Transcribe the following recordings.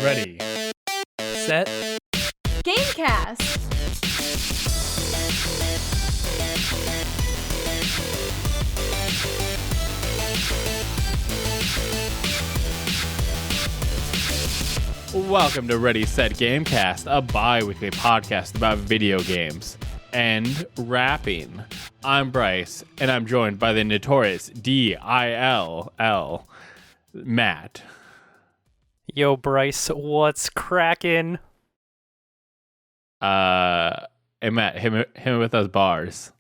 Ready. Set. Gamecast. Welcome to Ready, Set, Gamecast, a bi-weekly podcast about video games and rapping. I'm Bryce, and I'm joined by the notorious D-I-L-L, Matt. Yo, Bryce, what's cracking? Hey Matt, hit me with those bars.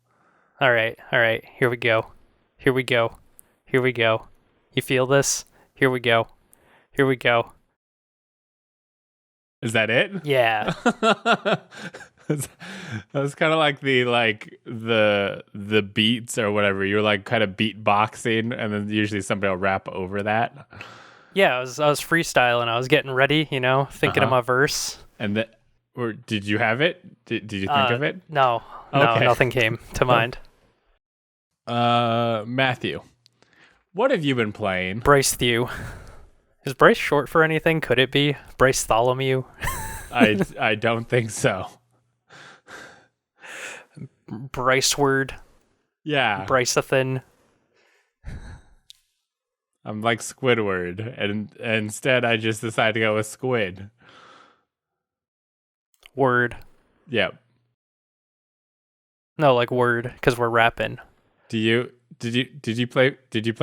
All right, here we go. You feel this? Here we go. Is that it? Yeah. That was kind of like the beats or whatever. You were like kind of beatboxing, and then usually somebody will rap over that. Yeah, I was freestyling. I was getting ready, thinking of my verse. And did you have it? Did you think of it? No, Okay. nothing came to mind. Matthew, what have you been playing? Bryce Thew. Is Bryce short for anything? Could it be Bryce Tholomew? I don't think so. Bryce Word. Yeah. Bryceathan. I'm like Squidward, and instead I just decided to go with Squid. Word. Yep. No, like Word, because we're rapping. Did you play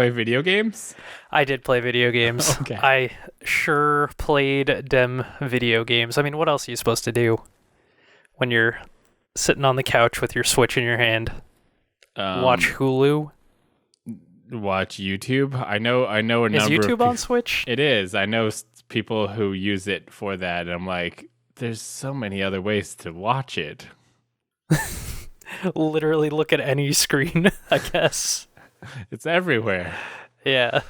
video games? I did play video games. Okay. I sure played dem video games. I mean, what else are you supposed to do when you're sitting on the couch with your Switch in your hand? Watch Hulu? Watch YouTube. I know a number of Is YouTube people on Switch? It is. I know people who use it for that, and I'm like, there's so many other ways to watch it. Literally look at any screen, I guess. It's everywhere. Yeah.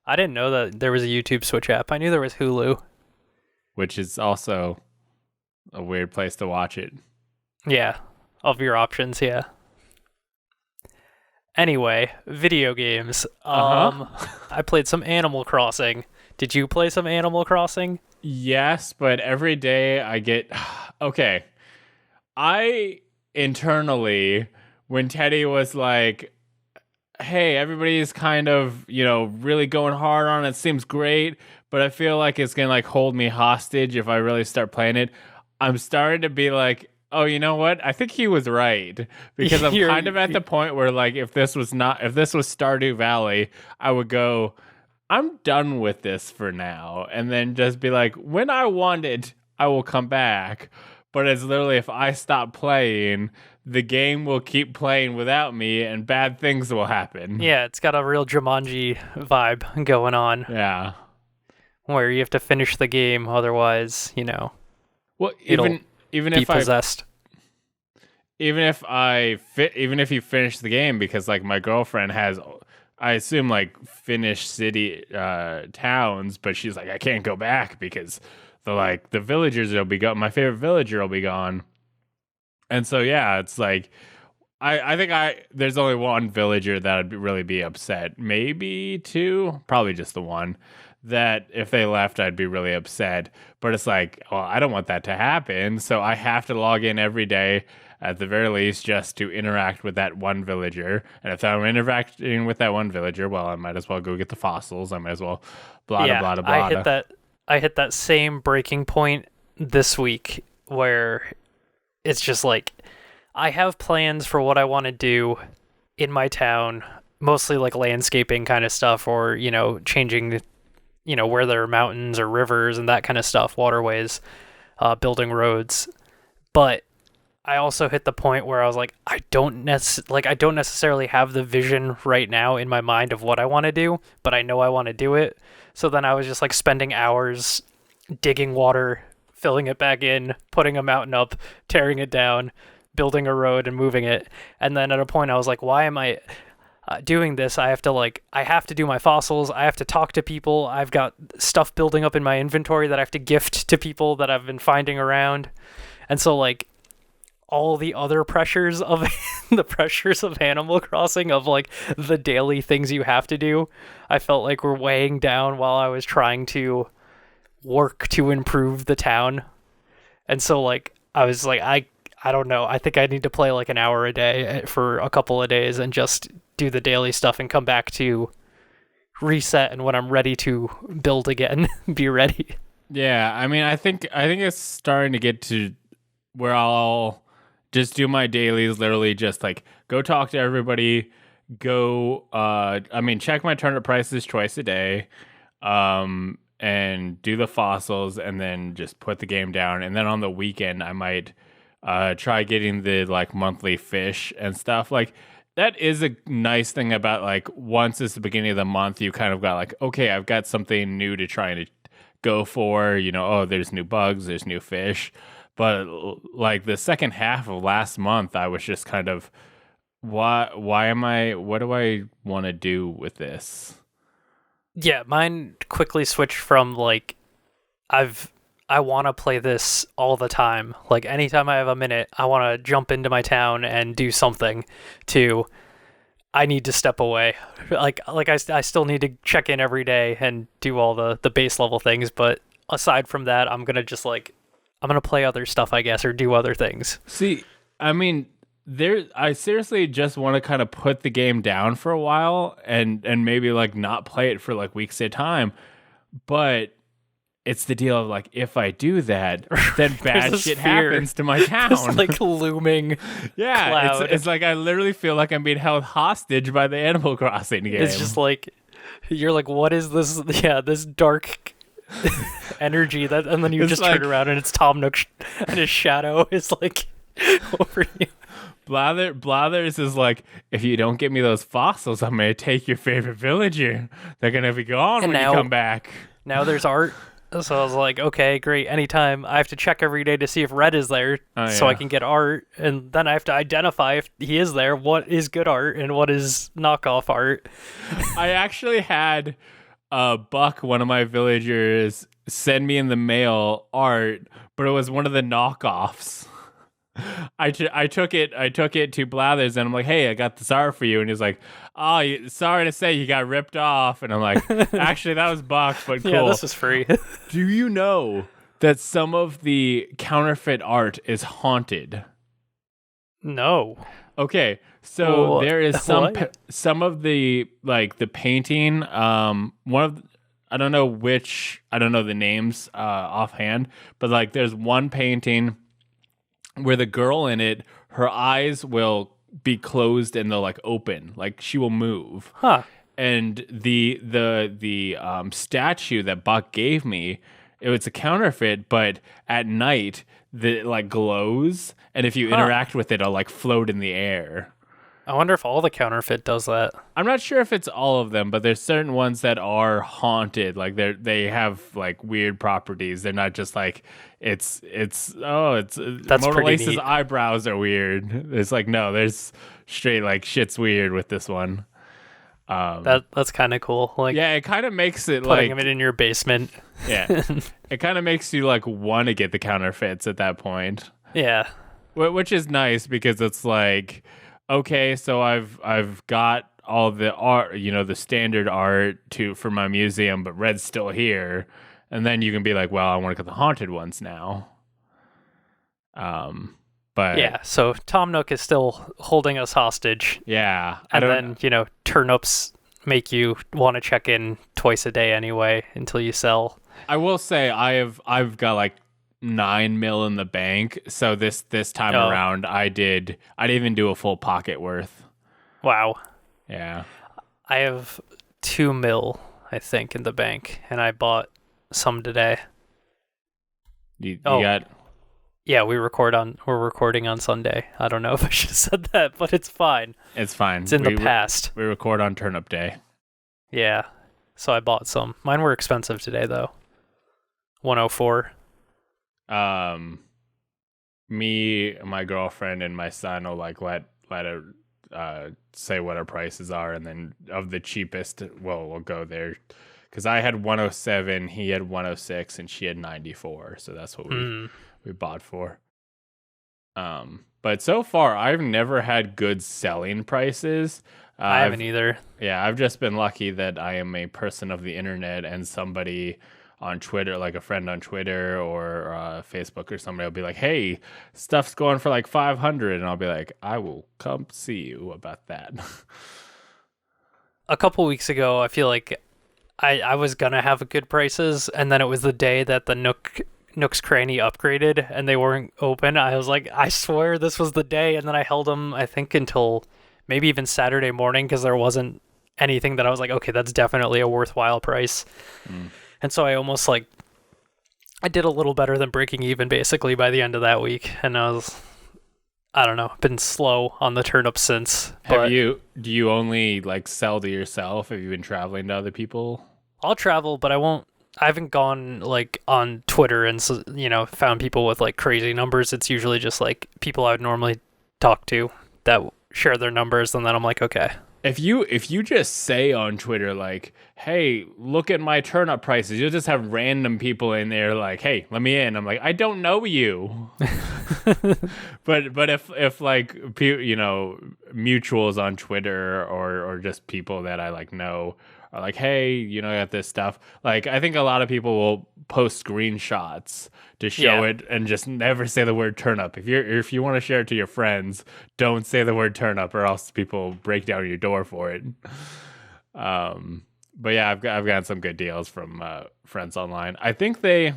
I didn't know that there was a YouTube Switch app. I knew there was Hulu. Which is also a weird place to watch it. Yeah. Of your options, yeah. Anyway, video games. I played some Animal Crossing. Did you play some Animal Crossing? Yes, but every day I get... Okay. I internally, when Teddy was like, hey, everybody's kind of, really going hard on it, seems great, but I feel like it's going to hold me hostage if I really start playing it, I'm starting to be like, oh, you know what? I think he was right, because I'm kind of at the point where if this was Stardew Valley, I would go, I'm done with this for now, and then just be like, when I want it, I will come back. But it's literally, if I stop playing, the game will keep playing without me, and bad things will happen. Yeah, it's got a real Jumanji vibe going on. Yeah. Where you have to finish the game, otherwise, Well, even if possessed. Even if you finish the game, because my girlfriend has, I assume Finnish city towns, but she's like, I can't go back because the villagers will be gone. My favorite villager will be gone. And so yeah, it's I think there's only one villager that would really be upset, maybe two, probably just the one, that if they left I'd be really upset. But it's well, I don't want that to happen, so I have to log in every day at the very least just to interact with that one villager. And if I'm interacting with that one villager, well, I might as well go get the fossils. I might as well blah blah blah blah. I hit that same breaking point this week where it's just I have plans for what I want to do in my town, mostly landscaping kind of stuff, or changing where there are mountains or rivers and that kind of stuff, waterways, building roads. But I also hit the point where I was I don't necessarily have the vision right now in my mind of what I want to do, but I know I want to do it. So then I was just spending hours digging water, filling it back in, putting a mountain up, tearing it down, building a road and moving it. And then at a point I was why am I doing this? I have to do my fossils. I have to talk to people. I've got stuff building up in my inventory that I have to gift to people that I've been finding around. And so all the other pressures of Animal Crossing, of the daily things you have to do, I felt were weighing down while I was trying to work to improve the town. And so like I was like I don't know. I think I need to play like an hour a day for a couple of days and just do the daily stuff and come back to reset, and when I'm ready to build again, be ready. Yeah, I mean, I think it's starting to get to where I'll just do my dailies, literally just like go talk to everybody, go check my turnip prices twice a day, and do the fossils, and then just put the game down. And then on the weekend I might try getting the like monthly fish and stuff. Like that is a nice thing about like once it's the beginning of the month, you kind of got like, okay, I've got something new to try and go for, oh, there's new bugs, there's new fish. But like the second half of last month, I was just kind of, what do I want to do with this? Yeah, mine quickly switched from like I want to play this all the time. Like anytime I have a minute, I want to jump into my town and do something, to I need to step away. I still need to check in every day and do all the base level things, but aside from that, I'm going to play other stuff, I guess, or do other things. See, I mean, I seriously just want to kind of put the game down for a while and maybe like not play it for like weeks at a time. But it's the deal of like, if I do that, then bad shit happens to my town. It's like looming cloud. It's like I literally feel like I'm being held hostage by the Animal Crossing game. It's just like, you're like, what is this? Yeah, this dark energy that, and then you just like, turn around and it's Tom Nook and his shadow is like over you. Blathers is like, if you don't get me those fossils, I'm gonna take your favorite villager. They're gonna be gone when you come back. Now there's art. So I was like, okay, great. Anytime I have to check every day to see if Red is there, so I can get art, and then I have to identify if he is there, what is good art and what is knockoff art. I actually had Buck, one of my villagers, send me in the mail art, but it was one of the knockoffs. I took it to Blathers, and I'm like, hey, I got this art for you, and he's like, oh, sorry to say you got ripped off. And I'm like, actually, that was Buck, but cool. Yeah, this is free. Do you know that some of the counterfeit art is haunted? No. Okay, so there is some of the like the painting. I don't know the names offhand, but like there's one painting where the girl in it, her eyes will be closed and they'll like open, like she will move. Huh. And the statue that Buck gave me, it's a counterfeit, but at night it like glows, and if you interact with it, it'll like float in the air. I wonder if all the counterfeit does that. I'm not sure if it's all of them, but there's certain ones that are haunted. Like they have like weird properties. They're not just like that's Mona Lisa's neat. Eyebrows are weird. It's like, no, there's straight like shit's weird with this one. That's kind of cool. Like, yeah, it kind of makes it putting like it in your basement. Yeah, it kind of makes you like want to get the counterfeits at that point. Yeah, which is nice because it's like, okay, so I've got all the art, the standard art for my museum, but Red's still here, and then you can be like, well, I want to get the haunted ones now. But yeah, so Tom Nook is still holding us hostage. Yeah, and then turnips make you want to check in twice a day anyway until you sell. I will say I've got like 9 mil in the bank, so this time around I didn't even do a full pocket worth. Wow. Yeah, I have 2 mil, I think, in the bank, and I bought some today. You got? Yeah, we're recording on Sunday. I don't know if I should have said that, but it's fine. It's fine. It's in the past. We record on Turnip Day. Yeah, so I bought some. Mine were expensive today though. 104. Me, my girlfriend, and my son will like let her say what our prices are, and then of the cheapest, we'll go there. Because I had 107, he had 106, and she had 94. So that's what we bought for. But so far, I've never had good selling prices. I haven't either. Yeah, I've just been lucky that I am a person of the internet, and somebody on Twitter, like a friend on Twitter or Facebook or somebody will be like, hey, stuff's going for like 500. And I'll be like, I will come see you about that. A couple weeks ago, I feel like I was going to have good prices, and then it was the day that the Nook's Cranny upgraded and they weren't open. I was like, I swear this was the day, and then I held them, I think, until maybe even Saturday morning because there wasn't anything that I was like, okay, that's definitely a worthwhile price. And so I almost I did a little better than breaking even basically by the end of that week, and I don't know, been slow on the turnip since. Do you only like sell to yourself? Have you been traveling to other people? I'll travel, but I haven't gone like on Twitter and found people with like crazy numbers. It's usually just like people I would normally talk to that share their numbers, and then I'm like, okay. If you just say on Twitter like, hey, look at my turnip prices, you'll just have random people in there like, hey, let me in. I'm like, I don't know you. but if like mutuals on Twitter or just people that I like know are like, hey, I got this stuff. Like, I think a lot of people will post screenshots to show it and just never say the word turnip. If you want to share it to your friends, don't say the word turnip, or else people break down your door for it. But yeah, I've gotten some good deals from friends online. I think they,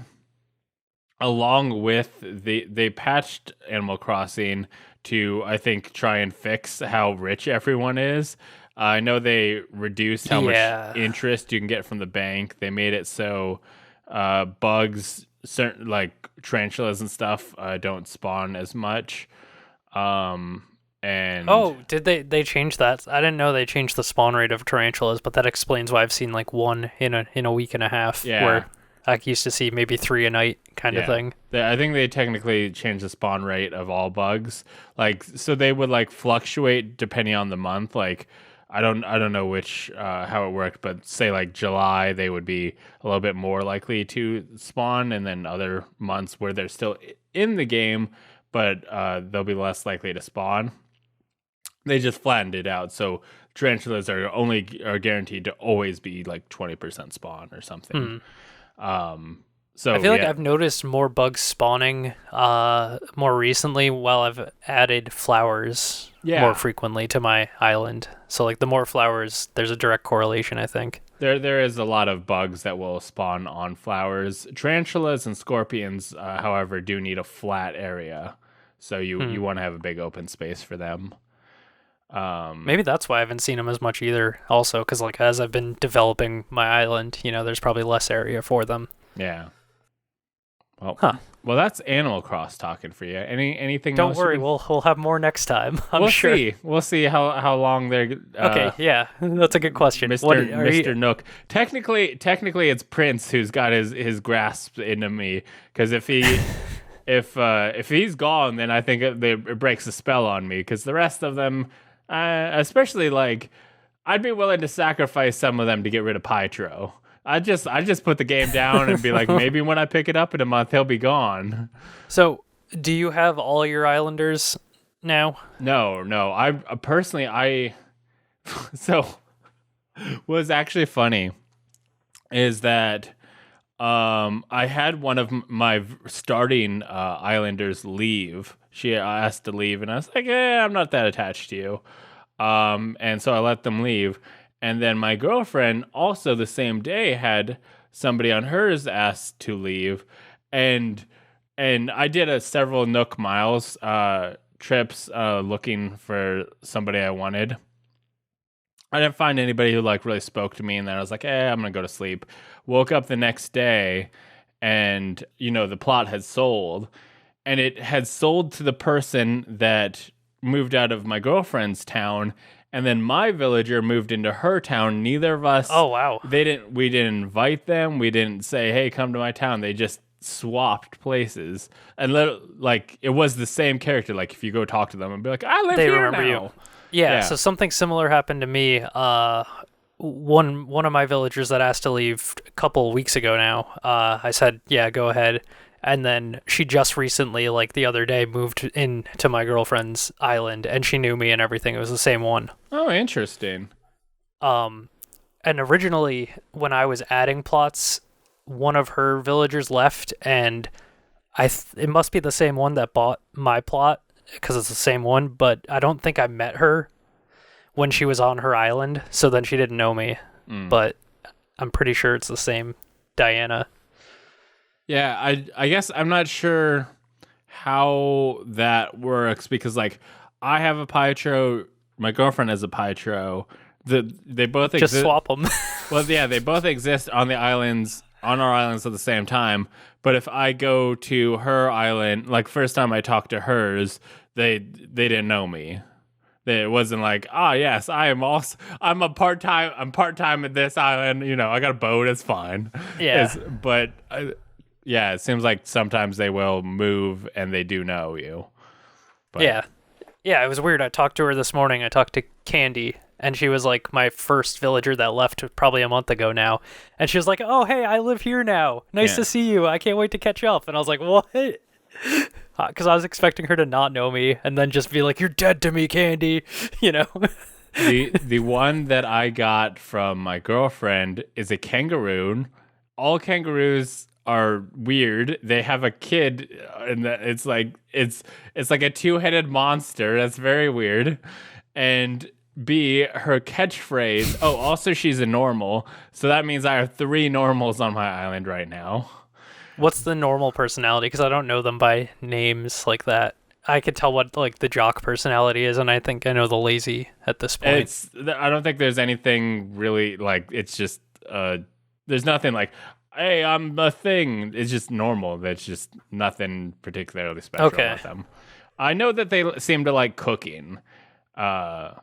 along with they patched Animal Crossing to, I think, try and fix how rich everyone is. I know they reduced how much interest you can get from the bank. They made it so bugs, certain like tarantulas and stuff, don't spawn as much. And did they change that? I didn't know they changed the spawn rate of tarantulas, but that explains why I've seen like one in a week and a half. Yeah. Where I used to see maybe 3 a night kind of thing. I think they technically changed the spawn rate of all bugs. Like, so they would like fluctuate depending on the month. Like, I don't know which how it worked, but say like July, they would be a little bit more likely to spawn, and then other months where they're still in the game, but they'll be less likely to spawn. They just flattened it out, so tarantulas are guaranteed to always be like 20% spawn or something. So I feel like I've noticed more bugs spawning more recently while I've added flowers more frequently to my island. So like the more flowers, there's a direct correlation, I think. There is a lot of bugs that will spawn on flowers. Tarantulas and scorpions, however, do need a flat area. So you want to have a big open space for them. Maybe that's why I haven't seen them as much either. Also, because like as I've been developing my island, there's probably less area for them. Yeah. Well, that's Animal Cross talking for you. Anything Don't else? worry, we'll have more next time. I'm sure. We'll see how long they're. Okay, yeah, that's a good question. Mr. Nook. Technically, it's Prince who's got his grasp into me. Because if he's gone, then I think it breaks the spell on me. Because the rest of them, especially like, I'd be willing to sacrifice some of them to get rid of Pytro. I just put the game down and be like, maybe when I pick it up in a month, he'll be gone. So, do you have all your islanders now? No. I personally, so what's actually funny is that I had one of my starting islanders leave. She asked to leave, and I was like, I'm not that attached to you. And so I let them leave. And then my girlfriend also the same day had somebody on hers asked to leave. And I did several Nook Miles trips looking for somebody I wanted. I didn't find anybody who like really spoke to me, and then I was like, I'm going to go to sleep. Woke up the next day, and the plot had sold. And it had sold to the person that moved out of my girlfriend's town. And then my villager moved into her town. Neither of us. Oh, wow. We didn't invite them. We didn't say, hey, come to my town. They just swapped places. And like it was the same character. Like if you go talk to them and be like, I live here remember now. You. Yeah. So something similar happened to me. One of my villagers that asked to leave a couple weeks ago now. I said, yeah, go ahead. And then she just recently, like the other day, moved into my girlfriend's island, and she knew me and everything. It was the same one. Oh, interesting. And originally, when I was adding plots, one of her villagers left, and it must be the same one that bought my plot because it's the same one. But I don't think I met her when she was on her island, so then she didn't know me. But I'm pretty sure it's the same Diana. Yeah, I guess I'm not sure how that works because like I have a Pietro, my girlfriend has a Pietro. They both Just swap them. Well, yeah, they both exist on our islands at the same time. But if I go to her island, like first time I talked to hers, they didn't know me. It wasn't like, yes, I'm part-time at this island. You know, I got a boat. It's fine. Yeah. Yeah, it seems like sometimes they will move and they do know you. But, Yeah, it was weird. I talked to her this morning. I talked to Candy, and she was like my first villager that left probably a month ago now. And she was like, oh, hey, I live here now. Nice to see you. I can't wait to catch up. And I was like, what? Because I was expecting her to not know me and then just be like, you're dead to me, Candy. You know? the one that I got from my girlfriend is a kangaroo. All kangaroos are weird. They have a kid, and it's like a two-headed monster. That's very weird. And B, her catchphrase. Oh, also she's a normal, so that means I have 3 normals on my island right now. What's the normal personality? Because I don't know them by names like that. I could tell what like the jock personality is, and I think I know the lazy at this point. I don't think there's anything really like. It's just there's nothing like, hey, I'm a thing. It's just normal. There's just nothing particularly special about them. I know that they seem to like cooking. Because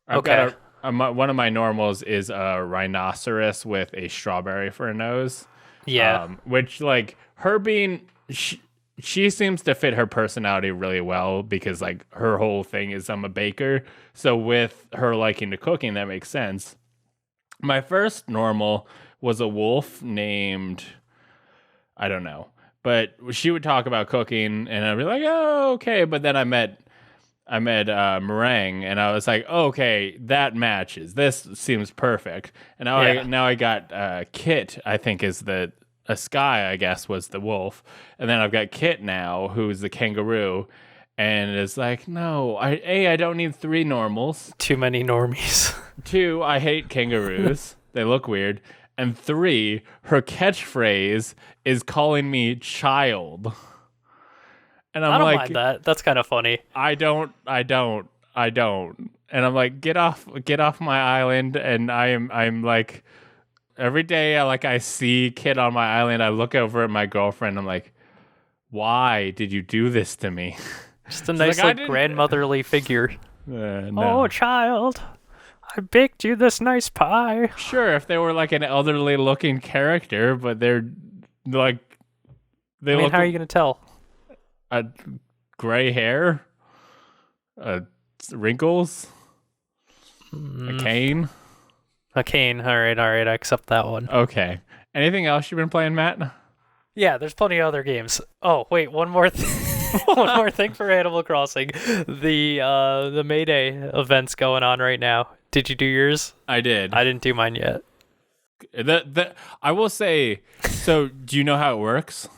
I've got one of my normals is a rhinoceros with a strawberry for a nose. Yeah. Which like her being she seems to fit her personality really well because like her whole thing is I'm a baker. So with her liking to cooking, that makes sense. My first normal was a wolf named, I don't know, but she would talk about cooking and I'd be like, oh, okay. But then I met Meringue and I was like, oh, okay, that matches. This seems perfect. And now I got Kit, I think is a Sky, I guess, was the wolf. And then I've got Kit now, who's the kangaroo. And it's like, no, I don't need 3 normals. Too many normies. 2, I hate kangaroos. They look weird. And 3, her catchphrase is calling me child. And I don't mind that. That's kind of funny. I don't. And I'm like, get off my island. And I'm like, every day I see Kid on my island, I look over at my girlfriend. I'm like, why did you do this to me? Just a nice grandmotherly figure. No. Oh, child, I baked you this nice pie. Sure, if they were like an elderly looking character, but they're like, how are you gonna tell? Gray hair, wrinkles, a cane. A cane. All right, I accept that one. Okay. Anything else you've been playing, Matt? Yeah, there's plenty of other games. Oh, wait, one more one more thing for Animal Crossing. The Mayday event's going on right now. Did you do yours? I did. I didn't do mine yet. I will say, so do you know how it works?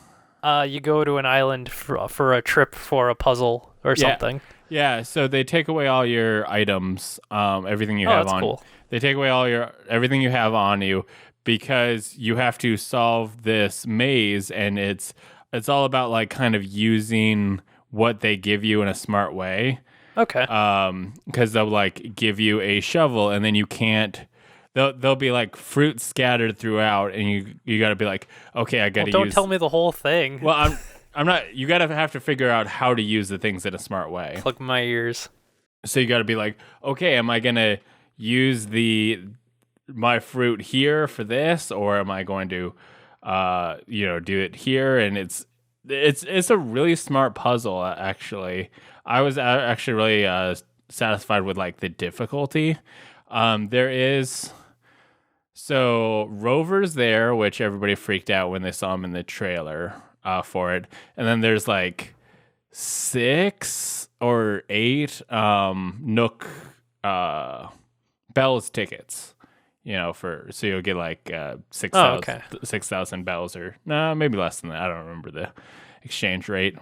You go to an island for a trip for a puzzle or something. Yeah, so they take away all your items, everything you have that's on. Cool. They take away everything you have on you because you have to solve this maze, and it's all about like kind of using what they give you in a smart way. Okay. Because they'll like give you a shovel, and then you can't. There'll be like fruit scattered throughout, and you got to be like, okay, I got to don't tell me the whole thing. Well, I'm not. You got to have to figure out how to use the things in a smart way. Plug my ears. So you got to be like, okay, am I gonna use my fruit here for this, or am I going to, do it here? And it's a really smart puzzle. Actually, I was actually really satisfied with like the difficulty. There is. So Rover's there, which everybody freaked out when they saw him in the trailer for it. And then there's like 6 or 8 Nook Bell's tickets. so you'll get like 6,000 bells, or no, maybe less than that. I don't remember the exchange rate.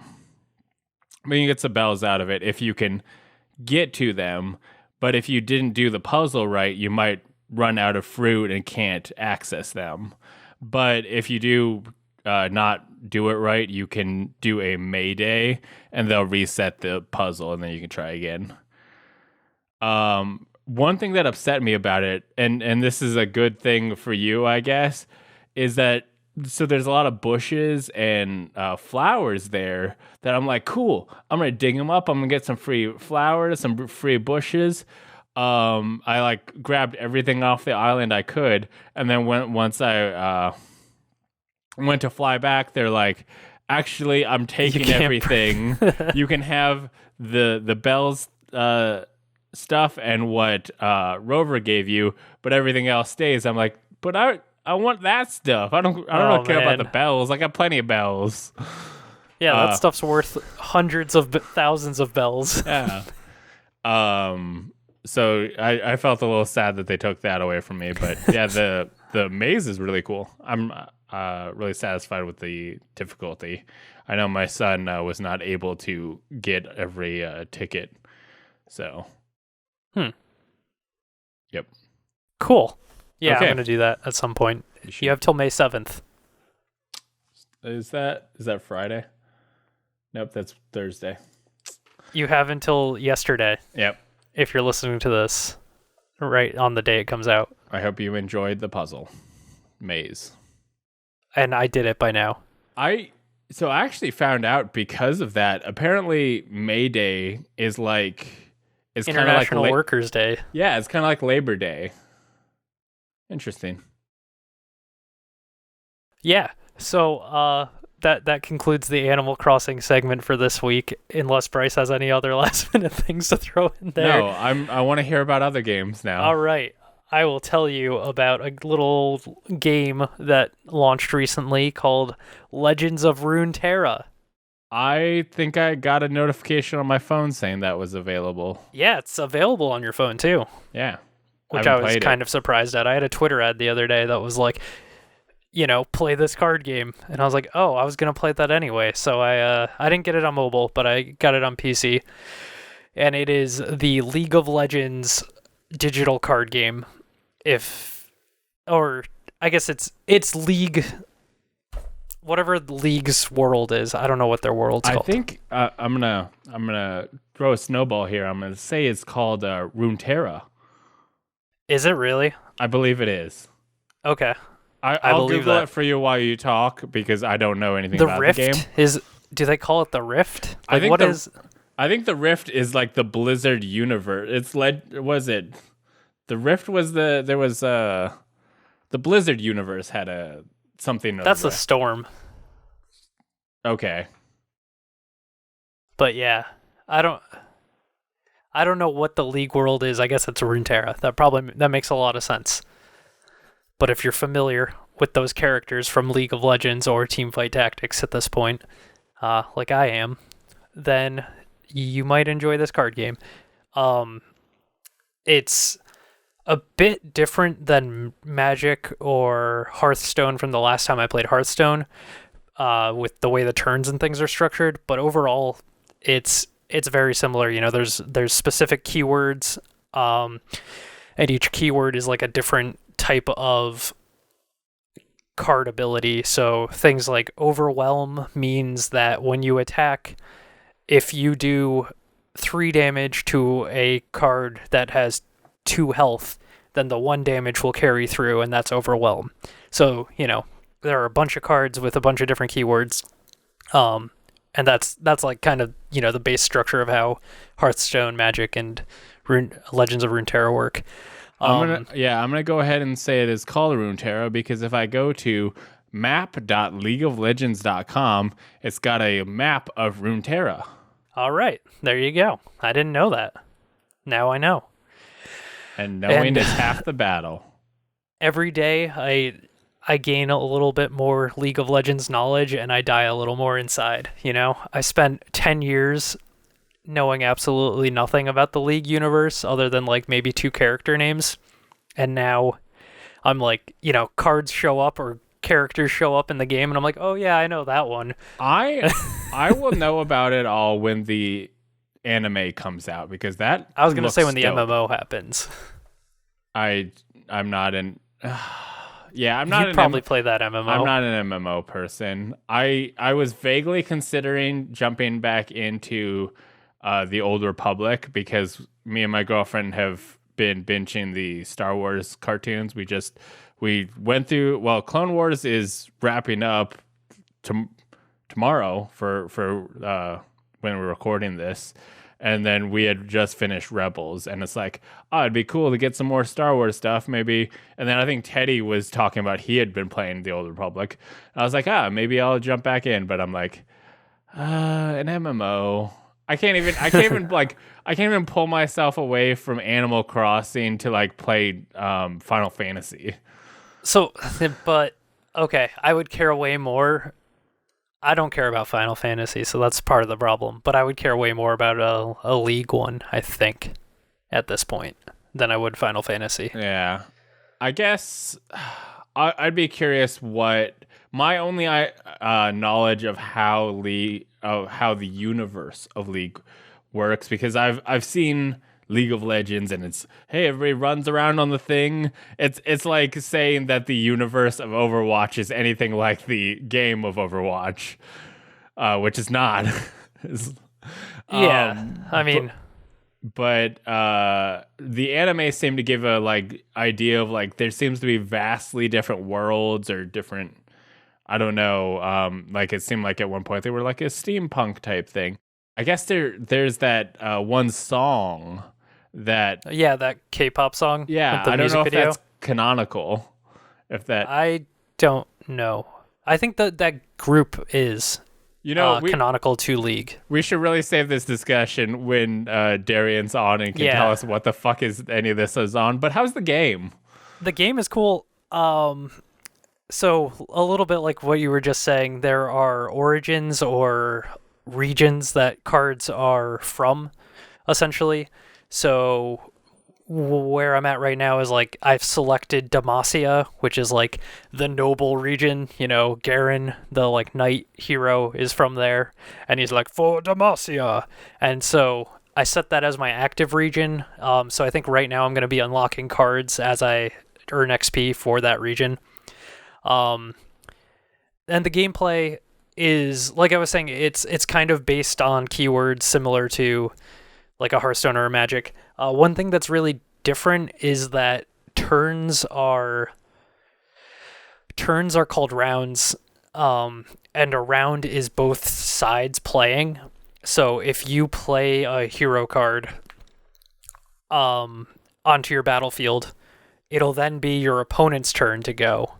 But you get some bells out of it if you can get to them. But if you didn't do the puzzle right, you might run out of fruit and can't access them. But if you do not do it right, you can do a Mayday, and they'll reset the puzzle, and then you can try again. One thing that upset me about it, and this is a good thing for you, I guess, is that so there's a lot of bushes and flowers there that I'm like, cool, I'm gonna dig them up. I'm gonna get some free flowers, some free bushes. I like grabbed everything off the island I could, and then once I went to fly back, they're like, actually, I'm taking everything. You can have the bells stuff and what Rover gave you, but everything else stays. I'm like, but I want that stuff. I don't care about the bells. I got plenty of bells. Yeah, that stuff's worth hundreds of thousands of bells. Yeah. So I felt a little sad that they took that away from me, but yeah, the maze is really cool. I'm really satisfied with the difficulty. I know my son was not able to get every ticket, so. Yep. Cool. Yeah, Okay. I'm gonna do that at some point. You have till May 7th. Is that Friday? Nope, that's Thursday. You have until yesterday. Yep. If you're listening to this right on the day it comes out. I hope you enjoyed the puzzle maze. And I did it by now. So I actually found out because of that. Apparently, May Day is like kind of like International Workers' Day. Yeah, it's kind of like Labor Day. Interesting. Yeah. So that concludes the Animal Crossing segment for this week. Unless Bryce has any other last minute things to throw in there. No, I want to hear about other games now. All right. I will tell you about a little game that launched recently called Legends of Runeterra. I think I got a notification on my phone saying that was available. Yeah, it's available on your phone too. Yeah. Which I was kind of surprised at. I had a Twitter ad the other day that was like, play this card game. And I was like, oh, I was going to play that anyway. So I didn't get it on mobile, but I got it on PC. And it is the League of Legends digital card game. I guess it's League, whatever the League's world is. I don't know what their world's called. I think I'm gonna throw a snowball here. I'm gonna say it's called Runeterra. Is it really? I believe it is. Okay. I'll believe Google that. it for you while you talk because I don't know anything The about Rift the game. do they call it the Rift? I think what I think the Rift is like the Blizzard universe. Was it? The Rift was the Blizzard universe had something. That's the Storm. Okay. But yeah, I don't know what the League world is. I guess it's Runeterra. That makes a lot of sense. But if you're familiar with those characters from League of Legends or Teamfight Tactics at this point, like I am, then you might enjoy this card game. It's a bit different than Magic or Hearthstone from the last time I played Hearthstone, with the way the turns and things are structured. But overall, it's very similar. There's specific keywords, and each keyword is like a different type of card ability. So things like Overwhelm means that when you attack, if you do 3 damage to a card that has 2 health, then the 1 damage will carry through, and that's Overwhelm. So, there are a bunch of cards with a bunch of different keywords. And that's like kind of, the base structure of how Hearthstone, Magic, and Legends of Runeterra work. I'm gonna go ahead and say it is called Runeterra because if I go to map.leagueoflegends.com, it's got a map of Runeterra. All right, there you go. I didn't know that. Now I know. And knowing is half the battle. Every day I gain a little bit more League of Legends knowledge and I die a little more inside, I spent 10 years knowing absolutely nothing about the League universe other than like maybe 2 character names. And now I'm like, cards show up or characters show up in the game, and I'm like, oh yeah, I know that one. I will know about it all when the anime comes out, because that I was gonna say when the dope. MMO happens. I'm not an yeah, I'm not You'd probably play that MMO. I'm not an MMO person. I was vaguely considering jumping back into the Old Republic, because me and my girlfriend have been binging the Star Wars cartoons. We went through, well, Clone Wars is wrapping up tomorrow for when we're recording this. And then we had just finished Rebels, and it's like, oh, it'd be cool to get some more Star Wars stuff, maybe. And then I think Teddy was talking about he had been playing the Old Republic. And I was like, maybe I'll jump back in. But I'm like, an MMO. I can't even pull myself away from Animal Crossing to like play Final Fantasy. So, but okay, I would care way more. I don't care about Final Fantasy, so that's part of the problem. But I would care way more about a League one, I think, at this point, than I would Final Fantasy. Yeah. I guess I'd be curious what my only knowledge of how the universe of League works, because I've seen League of Legends, and it's, hey, everybody runs around on the thing. It's like saying that the universe of Overwatch is anything like the game of Overwatch, which is not. Yeah, I mean, but the anime seemed to give a like idea of like there seems to be vastly different worlds or different. I don't know. Like it seemed like at one point they were like a steampunk type thing. I guess there's that one song that that K-pop song. Yeah, with the I don't know if video. that's canonical. If that, I don't know. I think that group is canonical to League. We should really save this discussion when Darian's on and can tell us what the fuck is any of this is on. But how's the game? The game is cool. So a little bit like what you were just saying, there are origins or regions that cards are from, essentially. So where I'm at right now is like I've selected Demacia, which is like the noble region. Garen, the like knight hero, is from there, and he's like, for Demacia. And so I set that as my active region. So I think right now I'm going to be unlocking cards as I earn XP for that region. And the gameplay is, like I was saying, it's kind of based on keywords similar to like a Hearthstone or a Magic. One thing that's really different is that turns are called rounds, and a round is both sides playing. So if you play a hero card onto your battlefield, it'll then be your opponent's turn to go.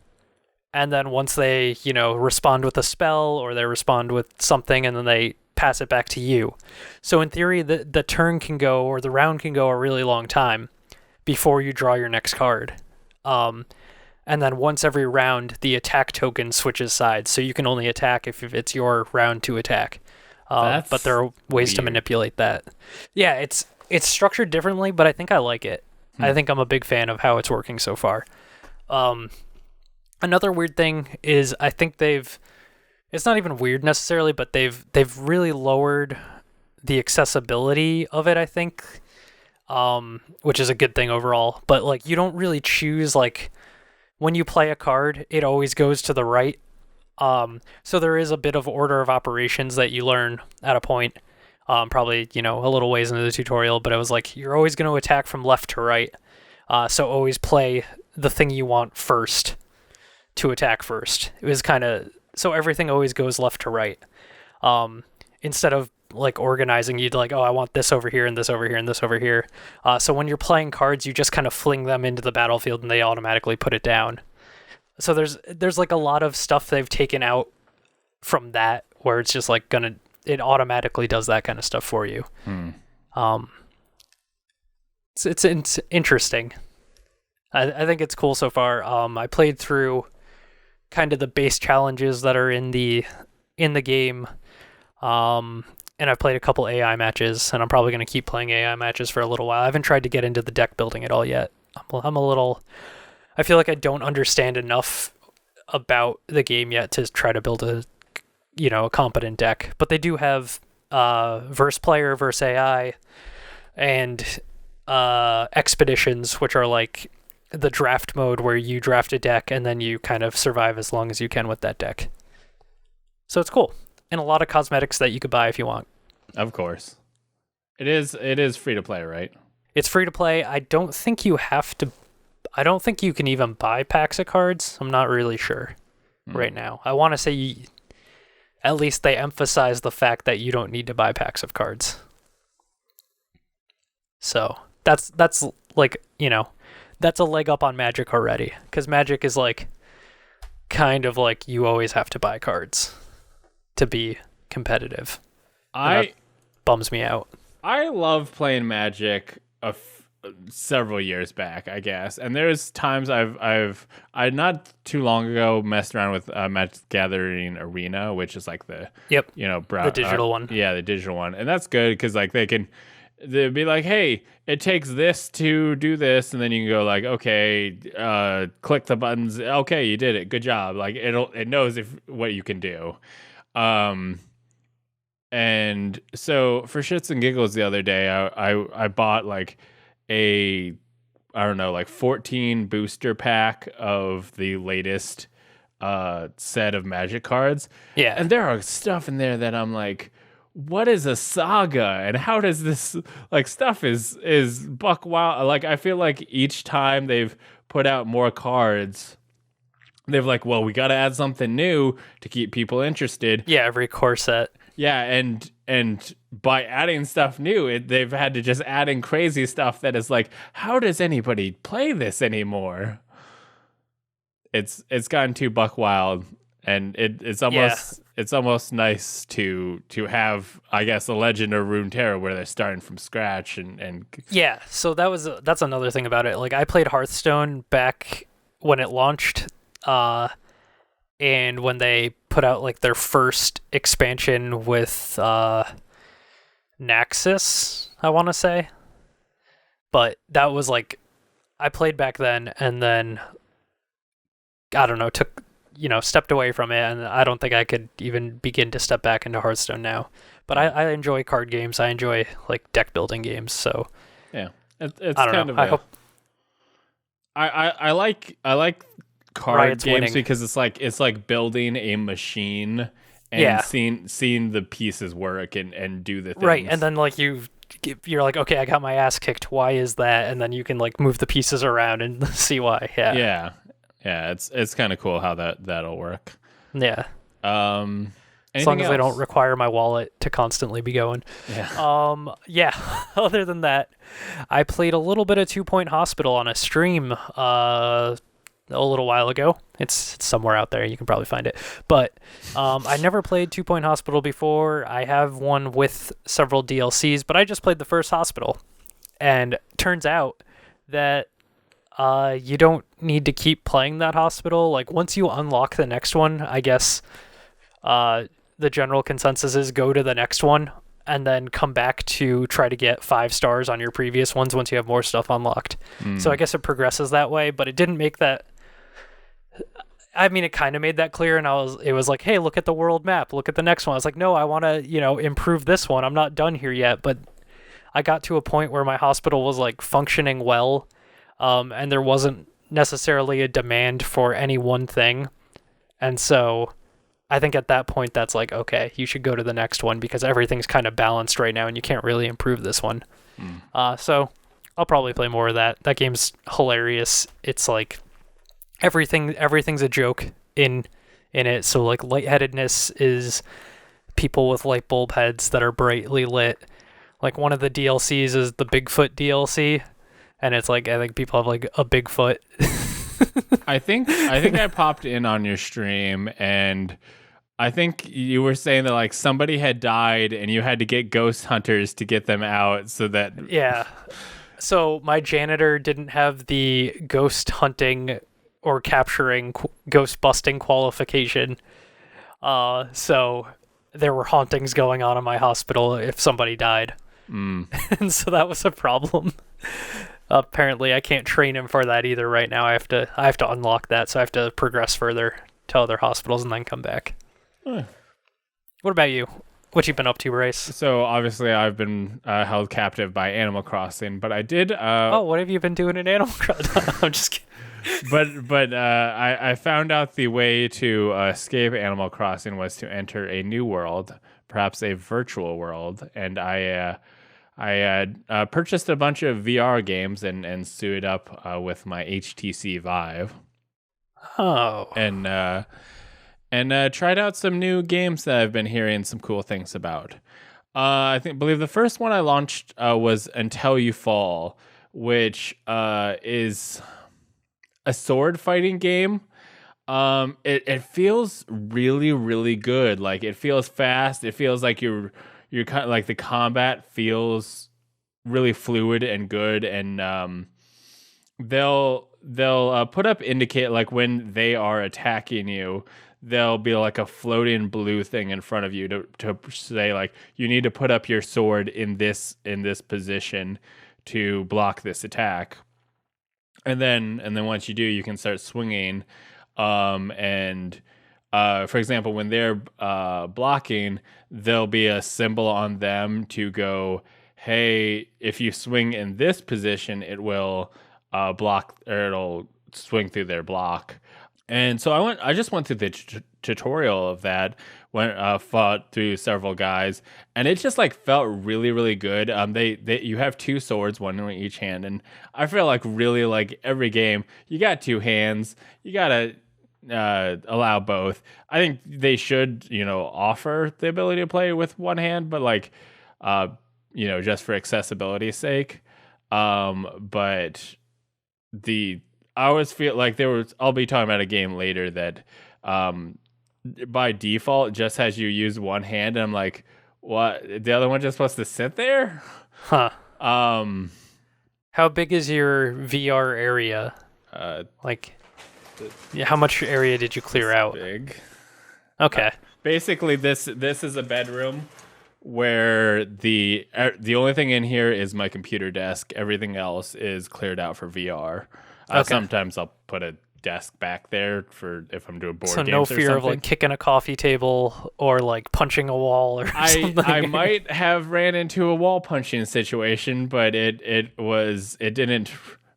And then once they, respond with a spell or they respond with something, and then they pass it back to you. So in theory, the turn can go, or the round can go a really long time before you draw your next card. And then once every round, the attack token switches sides. So you can only attack if it's your round to attack. But there are ways to manipulate that. Yeah, it's structured differently, but I think I like it. I think I'm a big fan of how it's working so far. Another weird thing is I think it's not even weird necessarily, but they've really lowered the accessibility of it, I think, which is a good thing overall. But like you don't really choose, like when you play a card, it always goes to the right. So there is a bit of order of operations that you learn at a point, probably, a little ways into the tutorial, but it was like, you're always going to attack from left to right. So always play the thing you want first to attack first. It was kind of, so everything always goes left to right. Instead of like organizing, you'd like, oh, I want this over here and this over here and this over here. So when you're playing cards, you just kind of fling them into the battlefield and they automatically put it down. So there's like a lot of stuff they've taken out from that where it's just like it automatically does that kind of stuff for you. It's interesting. I think it's cool so far. I played through kind of the base challenges that are in the game, and I've played a couple AI matches, and I'm probably going to keep playing AI matches for a little while. I haven't tried to get into the deck building at all yet. I'm a I feel like I don't understand enough about the game yet to try to build a competent deck. But they do have verse player, verse AI, and expeditions, which are like the draft mode where you draft a deck and then you kind of survive as long as you can with that deck. So it's cool. And a lot of cosmetics that you could buy if you want. Of course. It is free to play, right? It's free to play. I don't think you can even buy packs of cards. I'm not really sure right now. I want to say at least they emphasize the fact that you don't need to buy packs of cards. So that's like, that's a leg up on Magic already. Because Magic is like kind of like you always have to buy cards to be competitive. That bums me out. I love playing Magic several years back, I guess. And there's times I not too long ago messed around with Magic Gathering Arena, which is like the the digital one. Yeah, the digital one, and that's good because like they'd be like, hey, it takes this to do this, and then you can go like, okay, click the buttons. Okay, you did it. Good job. Like it knows what you can do. And so for shits and giggles the other day, I bought like a 14 booster pack of the latest set of Magic cards. Yeah. And there are stuff in there that I'm like, what is a saga? And how does this stuff is buck wild? Like I feel like each time they've put out more cards, they've like, well, we got to add something new to keep people interested. Yeah, every core set. Yeah, and by adding stuff new, they've had to just add in crazy stuff that is like, how does anybody play this anymore? It's gotten too buck wild, and it's almost nice to have, I guess, a Legend of Runeterra where they're starting from scratch and yeah. So that's another thing about it. Like I played Hearthstone back when it launched. And when they put out like their first expansion with Naxxus, I want to say. But that was like, I played back then and then, I don't know, stepped away from it. And I don't think I could even begin to step back into Hearthstone now. But I enjoy card games. I enjoy like deck building games. So yeah, it's I don't know. I hope. I like card Riot's games winning. because it's like building a machine and seeing the pieces work and do the things. Right, and then like you're like, okay, I got my ass kicked. Why is that? And then you can like move the pieces around and see why. Yeah. It's kind of cool how that'll work. Yeah. As long as else? I don't require my wallet to constantly be going. Yeah. Yeah. Other than that, I played a little bit of 2 Point Hospital on a stream a little while ago. It's somewhere out there. You can probably find it. But I never played 2 Point Hospital before. I have one with several DLCs, but I just played the first hospital. And turns out that you don't need to keep playing that hospital. Like once you unlock the next one, I guess the general consensus is go to the next one and then come back to try to get 5 stars on your previous ones once you have more stuff unlocked. So I guess it progresses that way, but it didn't make that. I mean, it kind of made that clear, and it was like, hey, look at the world map, look at the next one. I was like, no, I want to, improve this one. I'm not done here yet, but I got to a point where my hospital was like functioning well, and there wasn't necessarily a demand for any one thing. And so I think at that point, that's like, okay, you should go to the next one because everything's kind of balanced right now, and you can't really improve this one. So I'll probably play more of that. That game's hilarious. It's like everything's a joke in it. So like lightheadedness is people with light bulb heads that are brightly lit. Like one of the DLCs is the Bigfoot DLC, and it's like I think people have like a Bigfoot. I think I popped in on your stream, and I think you were saying that like somebody had died and you had to get ghost hunters to get them out so that Yeah. So my janitor didn't have the ghost hunting or capturing ghost busting qualification. So there were hauntings going on in my hospital if somebody died. And so that was a problem. Apparently, I can't train him for that either right now. I have to unlock that, so I have to progress further to other hospitals and then come back. Huh. What about you? What you been up to, Bryce? So obviously I've been held captive by Animal Crossing, but I did. What have you been doing in Animal Crossing? I'm just kidding. But I found out the way to escape Animal Crossing was to enter a new world, perhaps a virtual world, and I purchased a bunch of VR games and suited up with my HTC Vive. Oh. And tried out some new games that I've been hearing some cool things about. Believe the first one I launched was Until You Fall, which is a sword fighting game. It feels really, really good. Like, it feels fast. It feels like you're kind of like the combat feels really fluid and good. And they'll put up indicate, like, when they are attacking you, there'll be like a floating blue thing in front of you to say, like, you need to put up your sword in this position to block this attack. And then once you do, you can start swinging. For example, when they're blocking, there'll be a symbol on them to go, hey, if you swing in this position, it will block, or it'll swing through their block. And so I just went through the tutorial of that, fought through several guys, and it just like felt really, really good. You have two swords, one in each hand, and I feel like really, like, every game you got two hands, you gotta allow both. I think they should, offer the ability to play with one hand, but like, just for accessibility's sake. But I always feel like I'll be talking about a game later that by default just has you use one hand, and I'm like, what? The other one just supposed to sit there? Huh. How big is your VR area? How much area did you clear out? Big. Okay. Basically, this is a bedroom where the only thing in here is my computer desk. Everything else is cleared out for VR. Okay. Sometimes I'll put a desk back there for if I'm doing board games or something. So no fear of like kicking a coffee table or like punching a wall or something. I might have ran into a wall punching situation, but it didn't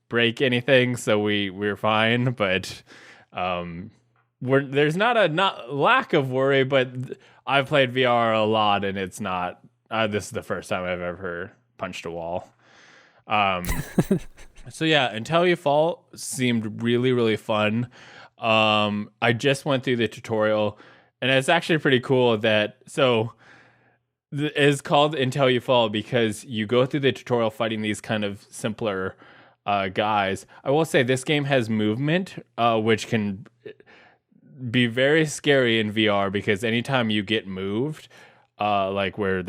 break anything, so we're fine. But there's not a lack of worry, but I've played VR a lot, and it's not. This is the first time I've ever punched a wall. So yeah, Until You Fall seemed really, really fun. I just went through the tutorial, and it's actually pretty cool that it's called Until You Fall because you go through the tutorial fighting these kind of simpler guys. I will say this game has movement, which can be very scary in VR because anytime you get moved, like where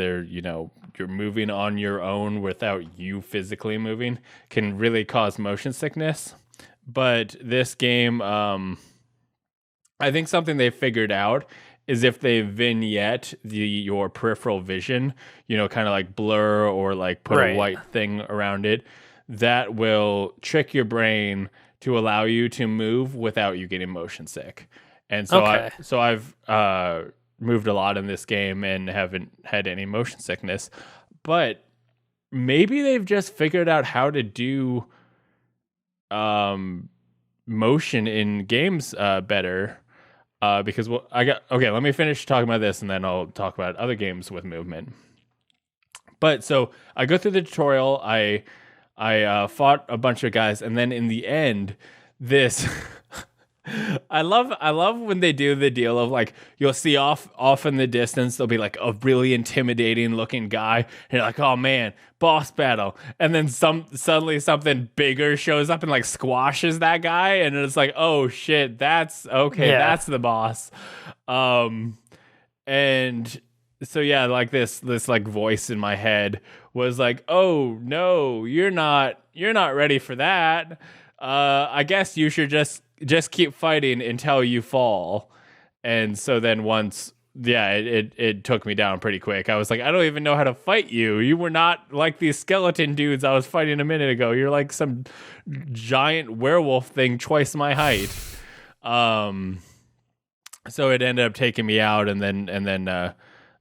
you're moving on your own without you physically moving, can really cause motion sickness. But this game, I think something they figured out is if they vignette your peripheral vision, kind of like blur or like put a white thing around it, that will trick your brain to allow you to move without you getting motion sick. And so I've moved a lot in this game and haven't had any motion sickness, but maybe they've just figured out how to do motion in games better, because let me finish talking about this and then I'll talk about other games with movement. But so I go through the tutorial, I fought a bunch of guys, and then in the end, this I love when they do the deal of like, you'll see off in the distance, there'll be like a really intimidating looking guy, and you're like, oh man, boss battle, and then suddenly something bigger shows up and like squashes that guy, and it's like, oh shit, that's the boss. And so yeah, like this like voice in my head was like, oh no, you're not ready for that. I guess you should just keep fighting until you fall. And so then once yeah, it took me down pretty quick. I was like, I don't even know how to fight you. You were not like these skeleton dudes I was fighting a minute ago. You're like some giant werewolf thing twice my height. So it ended up taking me out, and then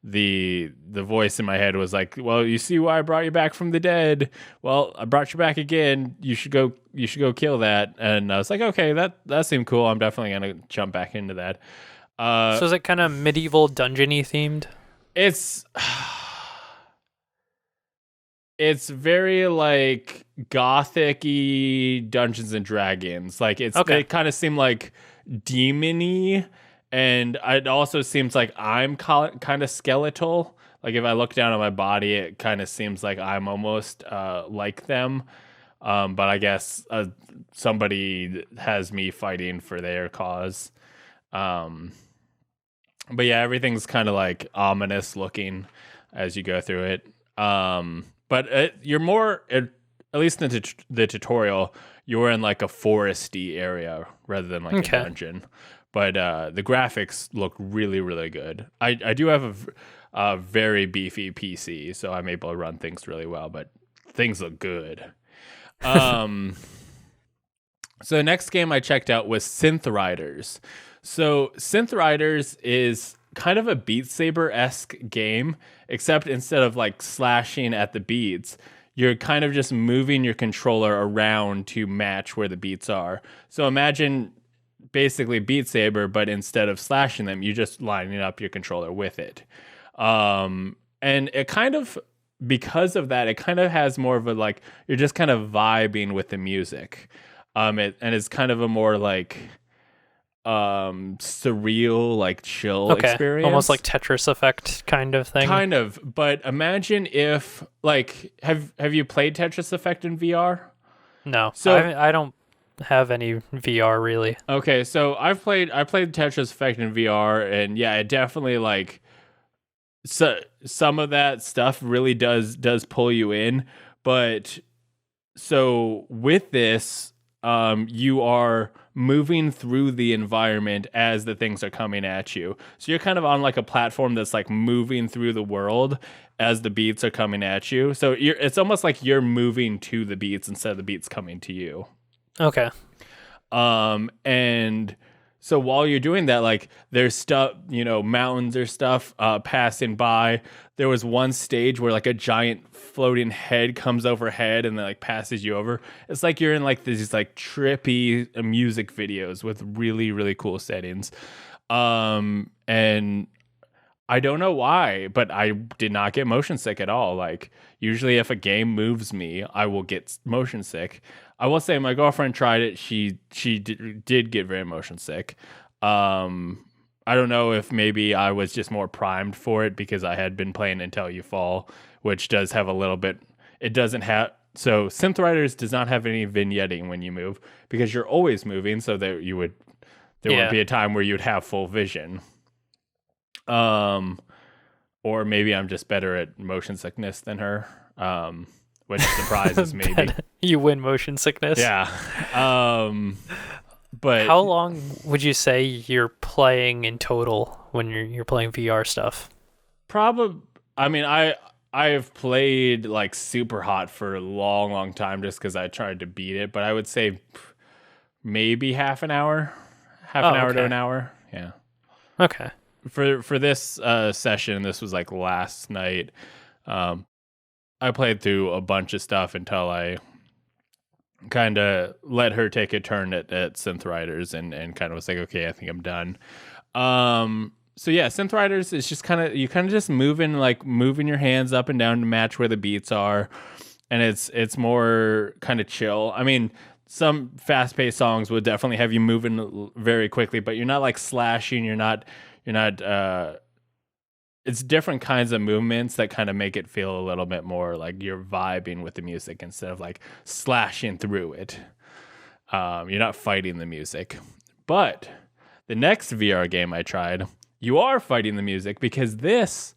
the voice in my head was like, well, you see why I brought you back from the dead? Well, I brought you back again. You should go kill that. And I was like, okay, that seemed cool. I'm definitely gonna jump back into that. So is it kind of medieval dungeony themed? It's very like gothic-y Dungeons and Dragons. Like Okay. it kind of seemed like demon-y, and it also seems like I'm kind of skeletal. Like if I look down at my body, it kind of seems like I'm almost like them. But I guess somebody has me fighting for their cause. But yeah, everything's kind of like ominous looking as you go through it. But you're more, at least in the tutorial, you're in like a foresty area rather than like a dungeon. But the graphics look really, really good. I do have a very beefy PC, so I'm able to run things really well, but things look good. So the next game I checked out was Synth Riders. So Synth Riders is kind of a Beat Saber-esque game, except instead of like slashing at the beats, you're kind of just moving your controller around to match where the beats are. So imagine basically Beat Saber, but instead of slashing them, you're just lining up your controller with it. And it kind of, because of that, it kind of has more of a like, you're just kind of vibing with the music. And it's kind of a more like surreal, like chill experience. Almost like Tetris Effect kind of thing. Kind of, but imagine if like have you played Tetris Effect in VR? No, So I don't have any VR really. okay, so I played Tetris Effect in VR, and yeah, it definitely like some of that stuff really does pull you in, but so with this, you are moving through the environment as the things are coming at you. So you're kind of on like a platform that's like moving through the world as the beats are coming at you. So it's almost like you're moving to the beats instead of the beats coming to you. Okay. And so while you're doing that, like there's stuff, mountains or stuff passing by. There was one stage where like a giant floating head comes overhead and then like passes you over. It's like you're in like these like trippy music videos with really, really cool settings. And I don't know why, but I did not get motion sick at all. Like usually if a game moves me, I will get motion sick. I will say my girlfriend tried it. She did get very motion sick. I don't know if maybe I was just more primed for it because I had been playing Until You Fall, which does have a little bit. It doesn't have. So Synth Riders does not have any vignetting when you move because you're always moving. So there would be a time where you'd have full vision. Or maybe I'm just better at motion sickness than her. Which surprises me. You win motion sickness. Yeah. But how long would you say you're playing in total when you're playing VR stuff? Probably. I mean, I've played like super hot for a long, long time just because I tried to beat it. But I would say maybe half an hour to an hour. Yeah. Okay. For this session, this was like last night. I played through a bunch of stuff until I kind of let her take a turn at Synth Riders and kind of was like, okay, I think I'm done. So yeah, Synth Riders is just you kind of just moving your hands up and down to match where the beats are. And it's more kind of chill. I mean, some fast-paced songs would definitely have you moving very quickly, but you're not like slashing. You're not it's different kinds of movements that kind of make it feel a little bit more like you're vibing with the music instead of like slashing through it. You're not fighting the music. But the next VR game I tried, you are fighting the music because this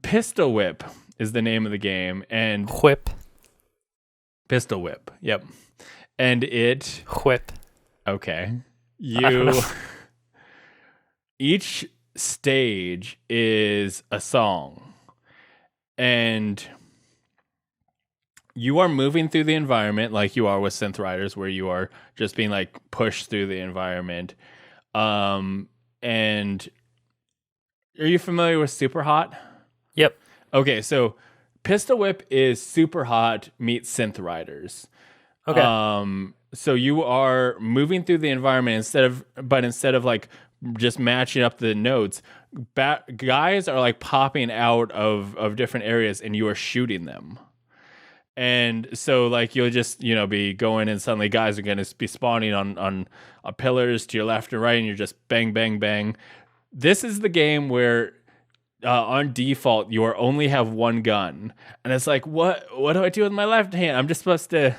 Pistol Whip is the name of the game. And Whip. Pistol Whip. Yep. And it... Whip. Okay. stage is a song, and you are moving through the environment like you are with Synth Riders, where you are just being like pushed through the environment. And are you familiar with Super Hot? Yep. Okay, so Pistol Whip is Super Hot meets Synth Riders. Okay. So you are moving through the environment instead of like just matching up the notes, guys are like popping out of different areas and you are shooting them. And so like you'll just, be going and suddenly guys are going to be spawning on pillars to your left and right, and you're just bang, bang, bang. This is the game where on default you only have one gun. And it's like, what do I do with my left hand? I'm just supposed to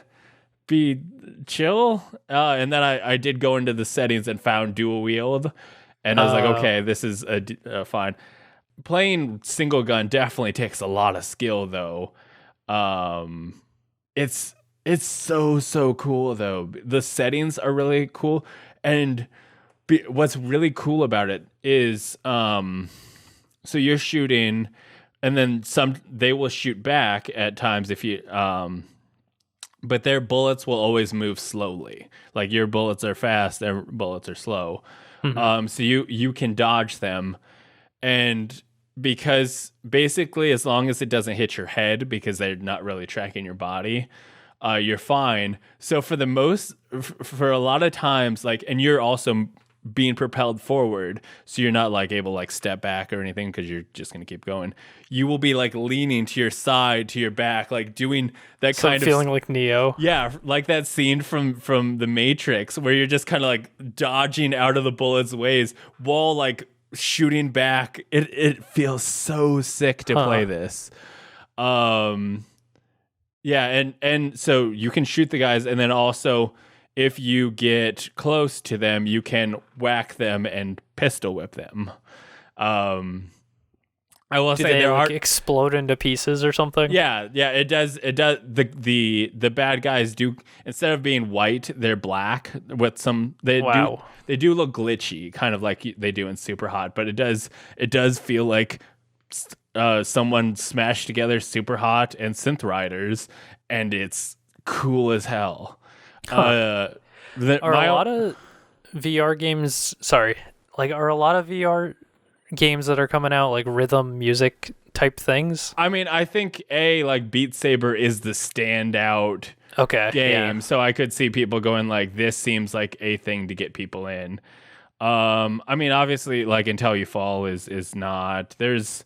be chill. And then I did go into the settings and found dual wield. And I was like, okay, this is fine. Playing single gun definitely takes a lot of skill though. It's so cool though. The settings are really cool, and what's really cool about it is so you're shooting, and then they will shoot back at times if you but their bullets will always move slowly. Like your bullets are fast, their bullets are slow. Mm-hmm. So you can dodge them, and because basically as long as it doesn't hit your head, because they're not really tracking your body, you're fine. So for a lot of times, like, and you're also being propelled forward, so you're not like able to like step back or anything because you're just going to keep going. You will be like leaning to your side, to your back, like doing that kind of feeling like Neo. Yeah, like that scene from The Matrix where you're just kind of like dodging out of the bullets' ways while like shooting back. It feels so sick to play this. Yeah, and so you can shoot the guys, and then also if you get close to them, you can whack them and pistol whip them. I will say they there like are explode into pieces or something. Yeah, it does. It does. The bad guys do, instead of being white, they're black with some. They do look glitchy, kind of like they do in Super Hot, but it does feel like someone smashed together Super Hot and Synth Riders, and it's cool as hell. Are a lot of VR games that are coming out like rhythm music type things? I mean, I think like Beat Saber is the standout game, so I could see people going like, this seems like a thing to get people in. I mean, obviously, like Until You Fall is not. There's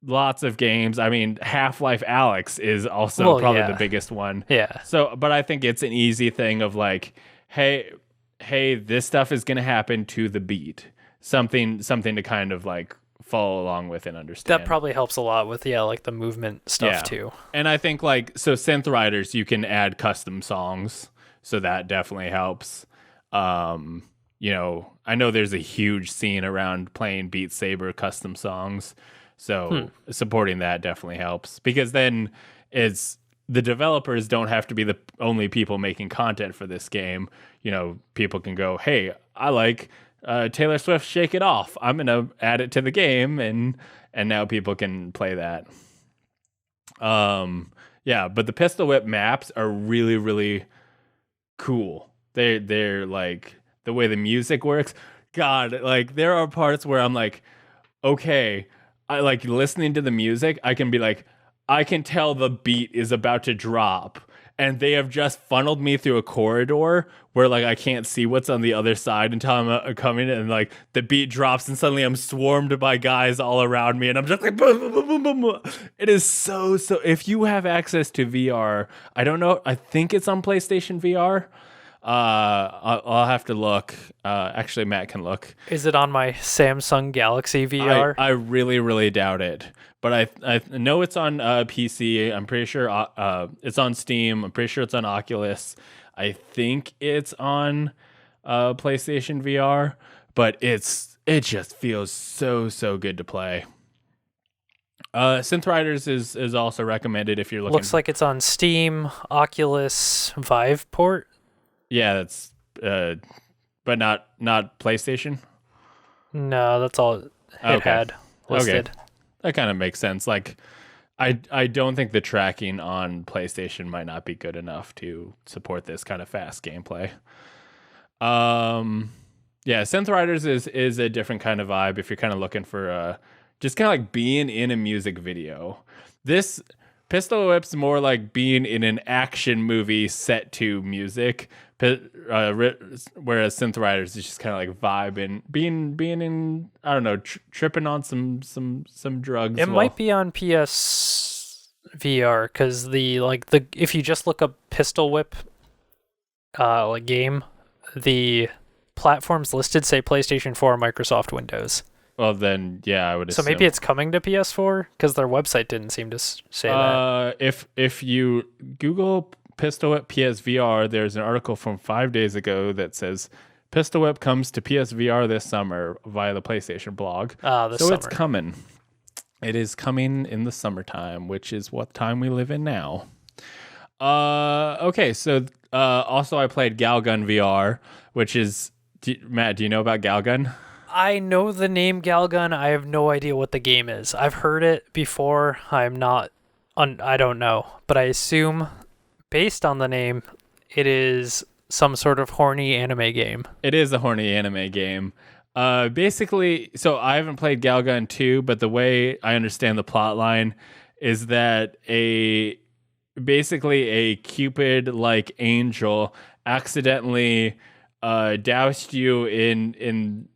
lots of games. I mean, Half-Life Alyx is also probably the biggest one. Yeah. So, but I think it's an easy thing of like, hey, this stuff is gonna happen to the beat. Something to kind of like follow along with and understand. That probably helps a lot with like the movement stuff too. And I think like, so Synth Riders, you can add custom songs, so that definitely helps. I know there's a huge scene around playing Beat Saber custom songs, so supporting that definitely helps, because then the developers don't have to be the only people making content for this game. People can go, hey, I like Taylor Swift Shake It Off, I'm gonna add it to the game, and now people can play that. But the pistol whip maps are really, really cool. They're like, the way the music works, god, like there are parts where I'm like, okay, I like listening to the music, I can be like, I can tell the beat is about to drop, and they have just funneled me through a corridor where like I can't see what's on the other side until I'm coming, and like the beat drops and suddenly I'm swarmed by guys all around me, and I'm just like boom, boom, boom, boom, boom. It is so if you have access to VR, I don't know, I think it's on PlayStation VR. I'll have to look. Actually, Matt can look. Is it on my Samsung Galaxy VR? I really, really doubt it. But I know it's on PC. I'm pretty sure it's on Steam. I'm pretty sure it's on Oculus. I think it's on PlayStation VR. But it just feels so good to play. Synth Riders is also recommended if you're looking. Looks like it's on Steam, Oculus, Vive port. Yeah, that's but not PlayStation. No, that's all. it had listed. Okay. That kind of makes sense. Like, I don't think the tracking on PlayStation might not be good enough to support this kind of fast gameplay. Yeah, Synth Riders is a different kind of vibe if you're kind of looking for just kind of like being in a music video. This Pistol Whip's more like being in an action movie set to music, whereas Synth Riders is just kind of like vibing, being in, I don't know, tripping on some drugs. It might be on PS VR because the if you just look up Pistol Whip like game, the platforms listed say PlayStation 4 or Microsoft Windows. Well, then, yeah, I would assume. So maybe it's coming to PS4 because their website didn't seem to say that. If you Google Pistol Whip PSVR, there's an article from 5 days ago that says Pistol Whip comes to PSVR this summer via the PlayStation blog. This summer. It's coming. It is coming in the summertime, which is what time we live in now. Okay, so also I played Galgun VR, which is... Matt, do you know about Galgun? I know the name Galgun. I have no idea what the game is. I've heard it before. I don't know. But I assume, based on the name, it is some sort of horny anime game. It is a horny anime game. Basically, so I haven't played Galgun 2, but the way I understand the plot line is that basically a Cupid-like angel accidentally doused you in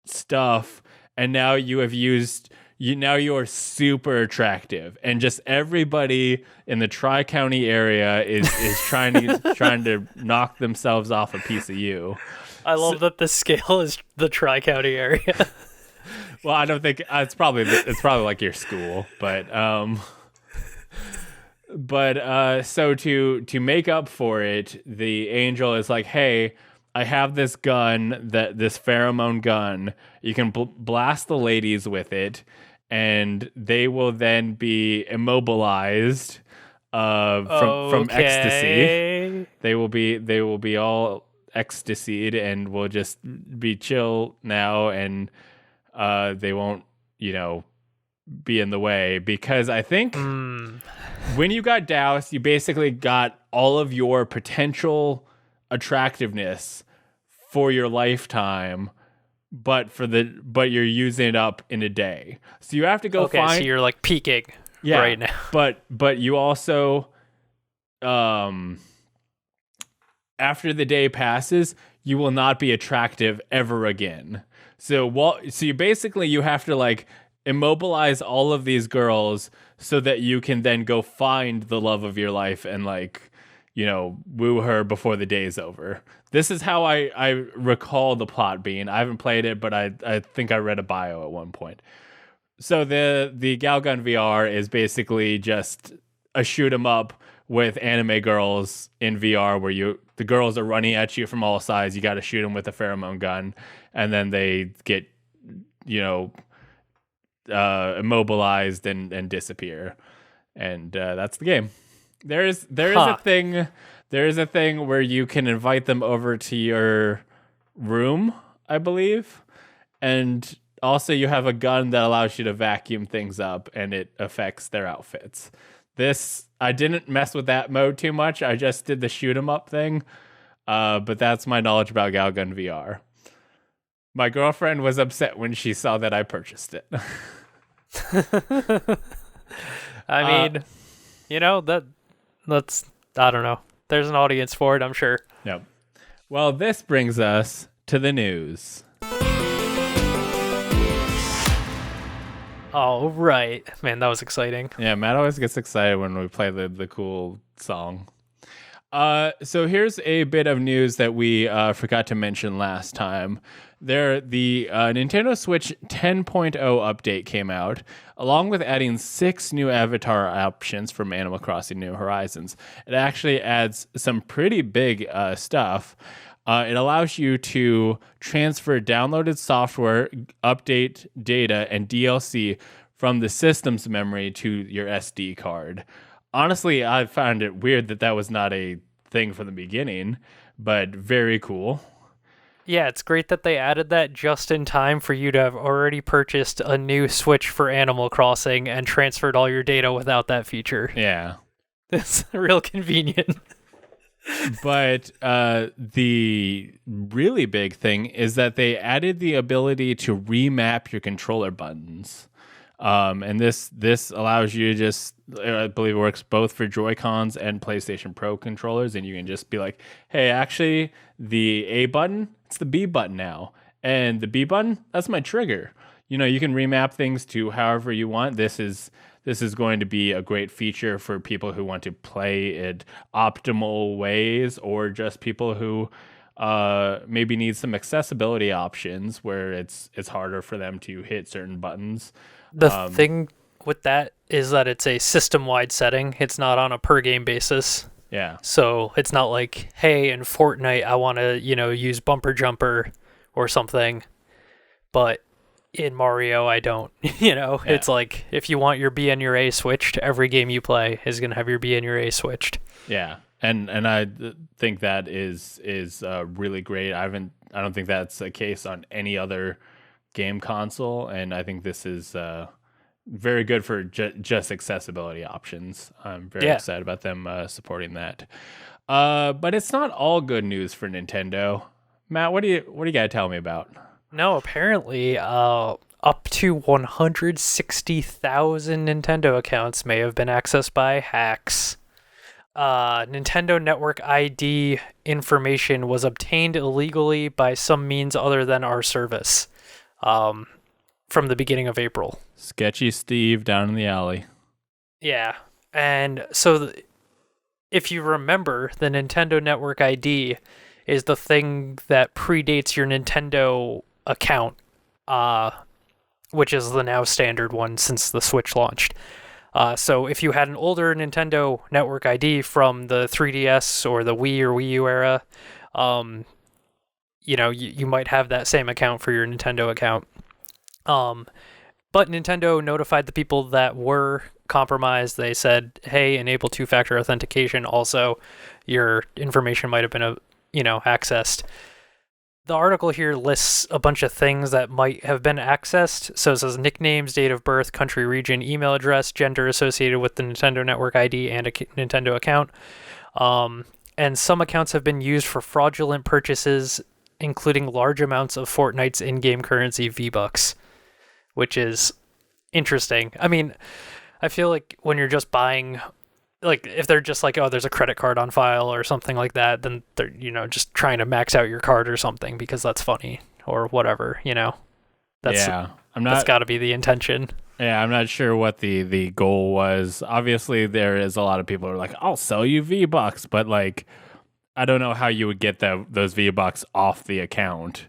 stuff, and now you are super attractive, and just everybody in the Tri-County area is trying to knock themselves off a piece of you. I love that the scale is the Tri-County area. Well, I don't think it's probably like your school, but so to make up for it, the angel is like, hey, I have this gun, this pheromone gun. You can blast the ladies with it, and they will then be immobilized from ecstasy. They will be all ecstasied and will just be chill now, and they won't, be in the way, because I think when you got doused, you basically got all of your potential attractiveness for your lifetime, but you're using it up in a day. So you have to go find. So you're like peaking right now. But you also, after the day passes, you will not be attractive ever again. So you have to like immobilize all of these girls so that you can then go find the love of your life and woo her before the day's over. This is how I recall the plot being. I haven't played it, but I think I read a bio at one point. So the Galgun VR is basically just a shoot 'em up with anime girls in VR, where the girls are running at you from all sides. You got to shoot them with a pheromone gun, and then they get immobilized and disappear, and that's the game. There is a thing where you can invite them over to your room, I believe, and also you have a gun that allows you to vacuum things up, and it affects their outfits. I didn't mess with that mode too much. I just did the shoot 'em up thing, but that's my knowledge about Galgun VR. My girlfriend was upset when she saw that I purchased it. I mean, that's, I don't know. There's an audience for it, I'm sure. Yep. Well, this brings us to the news. All right. Man, that was exciting. Yeah, Matt always gets excited when we play the cool song. So here's a bit of news that we forgot to mention last time. The Nintendo Switch 10.0 update came out, along with adding 6 new avatar options from Animal Crossing New Horizons. It actually adds some pretty big stuff. It allows you to transfer downloaded software, update data, and DLC from the system's memory to your SD card. Honestly, I found it weird that was not a thing from the beginning, but very cool. Yeah, it's great that they added that just in time for you to have already purchased a new Switch for Animal Crossing and transferred all your data without that feature. Yeah. It's real convenient. But the really big thing is that they added the ability to remap your controller buttons. And this allows you to just, I believe it works both for Joy-Cons and PlayStation Pro controllers, and you can just be like, hey, actually, the A button, it's the B button now. And the B button, that's my trigger. You can remap things to however you want. This is going to be a great feature for people who want to play it optimal ways, or just people who maybe need some accessibility options where it's harder for them to hit certain buttons. The thing with that is that it's a system-wide setting. It's not on a per-game basis. Yeah. So it's not like, hey, in Fortnite, I want to, use bumper jumper or something. But in Mario, I don't. It's like, if you want your B and your A switched, every game you play is going to have your B and your A switched. Yeah. And I think that is really great. I don't think that's the case on any other game console, and I think this is very good for just accessibility options. I'm very excited about them supporting that. But it's not all good news for Nintendo. Matt, what do you got to tell me about? No, apparently, up to 160,000 Nintendo accounts may have been accessed by hacks. Nintendo Network ID information was obtained illegally by some means other than our service. From the beginning of April. Sketchy Steve down in the alley. Yeah. And so if you remember, the Nintendo Network ID is the thing that predates your Nintendo account, which is the now standard one since the Switch launched. So if you had an older Nintendo Network ID from the 3DS or the Wii or Wii U era, you might have that same account for your Nintendo account. But Nintendo notified the people that were compromised. They said, hey, enable two-factor authentication. Also, your information might have been, accessed. The article here lists a bunch of things that might have been accessed. So it says nicknames, date of birth, country, region, email address, gender associated with the Nintendo Network ID and a Nintendo account. And some accounts have been used for fraudulent purchases, including large amounts of Fortnite's in-game currency V-Bucks, which is interesting. I mean, I feel like when you're just buying, like, if they're just like, oh, there's a credit card on file or something like that, then they're, just trying to max out your card or something because that's funny or whatever, That's got to be the intention. Yeah, I'm not sure what the goal was. Obviously, there is a lot of people who are like, I'll sell you V-Bucks, but like, I don't know how you would get those V-Bucks off the account.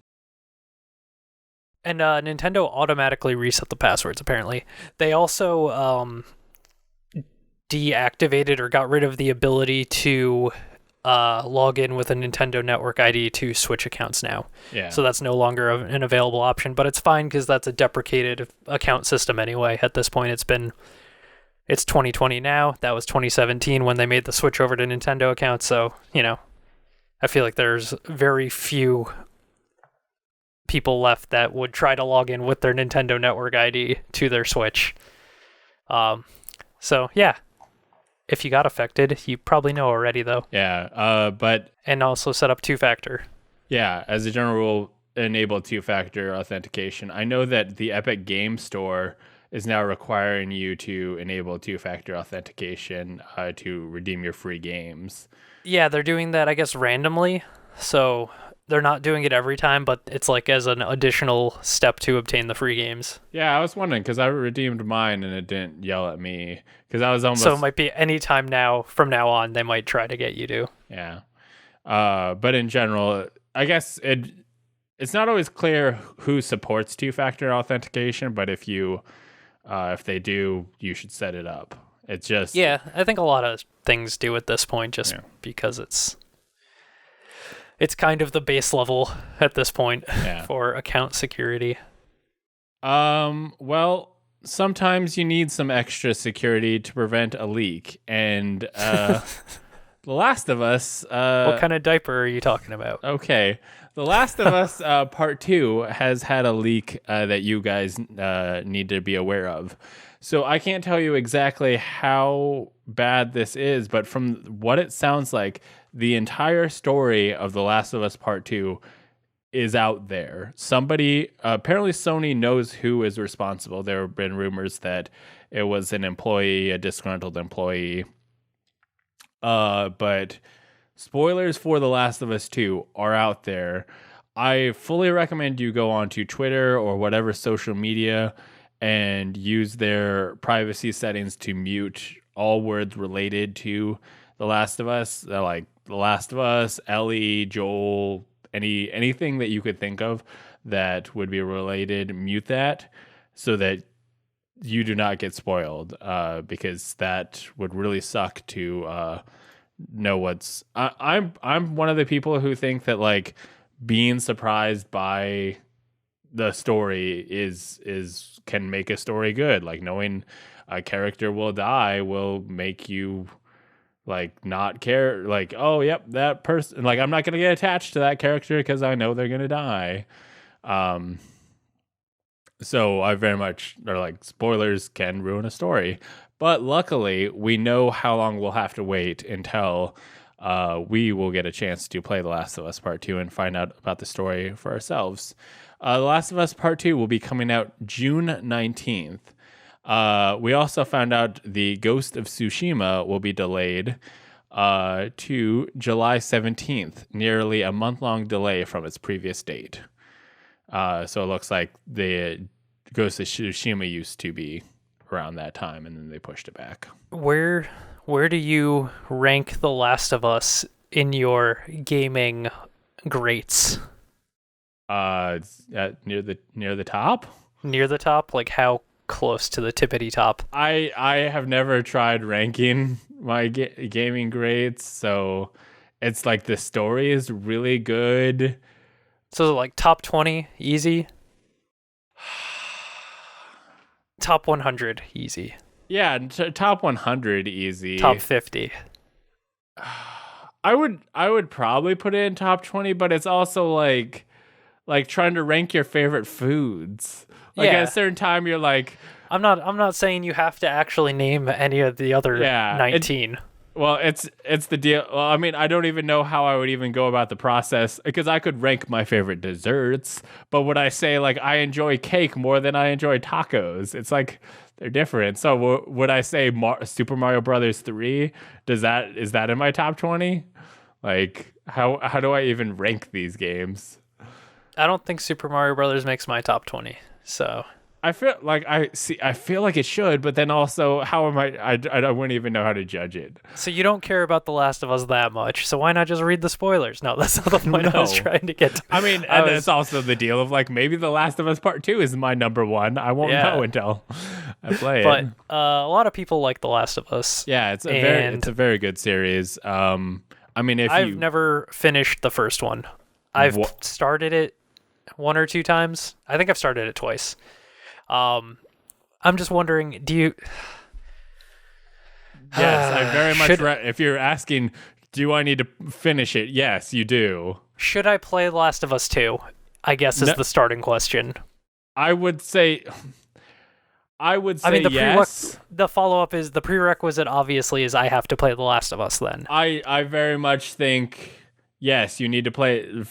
And Nintendo automatically reset the passwords, apparently. They also deactivated or got rid of the ability to log in with a Nintendo Network ID to Switch accounts now. Yeah. So that's no longer an available option, but it's fine because that's a deprecated account system anyway. At this point, it's 2020 now. That was 2017 when they made the switch over to Nintendo accounts. So, I feel like there's very few people left that would try to log in with their Nintendo Network ID to their Switch. So, yeah. If you got affected, you probably know already, though. Yeah, and also set up two-factor. Yeah, as a general rule, enable two-factor authentication. I know that the Epic Game Store is now requiring you to enable two-factor authentication to redeem your free games. Yeah, they're doing that, I guess, randomly. So they're not doing it every time, but it's like as an additional step to obtain the free games. Yeah, I was wondering because I redeemed mine and it didn't yell at me because I was almost. So it might be any time now from now on they might try to get you to. Yeah, but in general, I guess it's not always clear who supports two-factor authentication, but if they do, you should set it up. It's just I think a lot of things do at this point just because it's kind of the base level at this point for account security. Well, sometimes you need some extra security to prevent a leak, and The Last of Us. What kind of diaper are you talking about? Okay, The Last of Us Part 2 has had a leak that you guys need to be aware of. So I can't tell you exactly how bad this is, but from what it sounds like, the entire story of The Last of Us Part 2 is out there. Somebody, apparently Sony knows who is responsible. There have been rumors that it was an employee, a disgruntled employee. But spoilers for The Last of Us 2 are out there. I fully recommend you go onto Twitter or whatever social media and use their privacy settings to mute all words related to The Last of Us, like The Last of Us, Ellie, Joel, anything that you could think of that would be related, mute that so that you do not get spoiled, because that would really suck to know what's. I'm one of the people who think that like being surprised by the story is can make a story good. Like knowing a character will die will make you like not care, like, oh yep, that person, like I'm not gonna get attached to that character because I know they're gonna die. So I very much are like, spoilers can ruin a story, but luckily we know how long we'll have to wait until we will get a chance to play The Last of Us Part 2 and find out about the story for ourselves. The Last of Us Part 2 will be coming out June 19th. We also found out the Ghost of Tsushima will be delayed to July 17th, nearly a month-long delay from its previous date. So it looks like the Ghost of Tsushima used to be around that time, and then they pushed it back. Where do you rank The Last of Us in your gaming greats? Near the top? Near the top? Like how close to the tippity top? I have never tried ranking my gaming grades, so it's like the story is really good. So like top 20 easy, top 100 easy, yeah, top 100 easy, top 50. I would probably put it in top 20, but it's also like trying to rank your favorite foods. Like Yeah. at a certain time, you're like, I'm not saying you have to actually name any of the other 19. Well, it's the deal. Well, I mean, I don't even know how I would even go about the process, because I could rank my favorite desserts, but would I say like I enjoy cake more than I enjoy tacos? It's like they're different. So would I say Super Mario Brothers 3? Is that in my top 20? Like how do I even rank these games? I don't think Super Mario Brothers makes my top 20. So I feel like I feel like it should, but then also, how am I wouldn't even know how to judge it. So you don't care about The Last of Us that much, so why not just read the spoilers? No, that's not the point I was trying to get to. I mean, and it's also the deal of like, maybe The Last of Us Part 2 is my number one. I won't know until I play but, it. But a lot of people like The Last of Us. Yeah, it's a very good series. I mean, I've never finished the first one. I've started it one or two times. I think I've started it twice. I'm just wondering, do you... Yes, I very much... if you're asking, do I need to finish it? Yes, you do. Should I play Last of Us 2? I guess is the starting question. I would say yes. The follow-up is, the prerequisite obviously is I have to play The Last of Us then. I very much think, yes, you need to play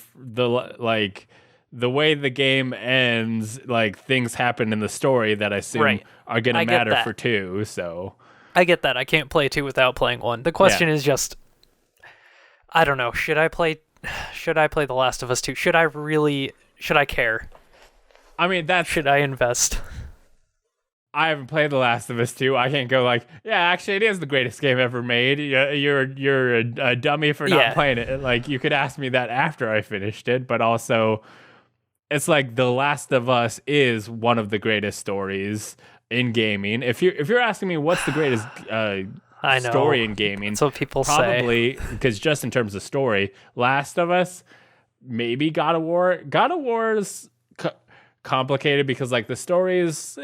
the way the game ends, like things happen in the story that I assume are going to matter for 2. So I get that. I can't play 2 without playing 1. The question is just, I don't know. Should I play The Last of Us 2? Should I care? I mean, should I invest? I haven't played The Last of Us 2. I can't go like, yeah, actually it is the greatest game ever made. You're a dummy for not playing it. Like, you could ask me that after I finished it, but also it's like The Last of Us is one of the greatest stories in gaming. If you're asking me what's the greatest story in gaming, that's what people probably, because just in terms of story, Last of Us, maybe God of War. God of War is complicated because like the story is,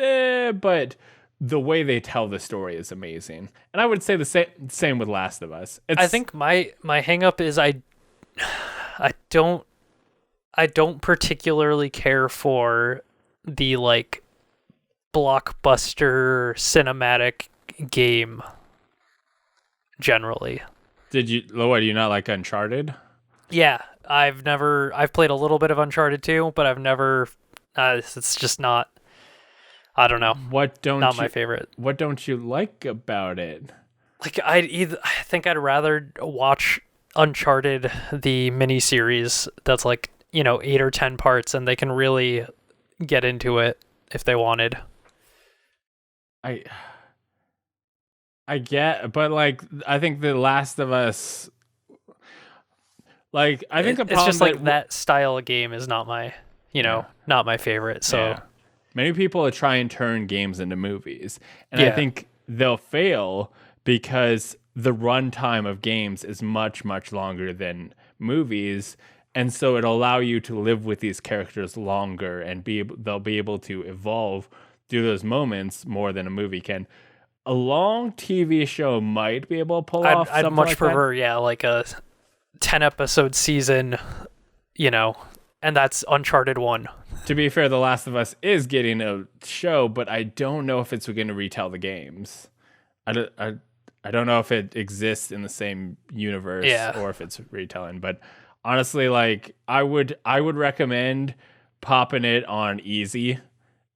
but the way they tell the story is amazing. And I would say the same with Last of Us. I think my hang up is I I don't particularly care for the like blockbuster cinematic game generally. Do you not like Uncharted? Yeah, I've played a little bit of Uncharted 2, but I've never it's just not, I don't know. Not my favorite. What don't you like about it? Like I think I'd rather watch Uncharted the miniseries that's like, 8 or 10 parts, and they can really get into it if they wanted. I get, but like I think The Last of Us, like I think the problem it's just like that style of game is not my, not my favorite. So yeah. Many people try and turn games into movies, and I think they'll fail because the runtime of games is much, much longer than movies. And so it'll allow you to live with these characters longer, and they'll be able to evolve through those moments more than a movie can. A long TV show might be able to pull off something I'd much like prefer, like a 10-episode season, and that's Uncharted 1. To be fair, The Last of Us is getting a show, but I don't know if it's going to retell the games. I don't know if it exists in the same universe or if it's retelling, but honestly, like I would recommend popping it on easy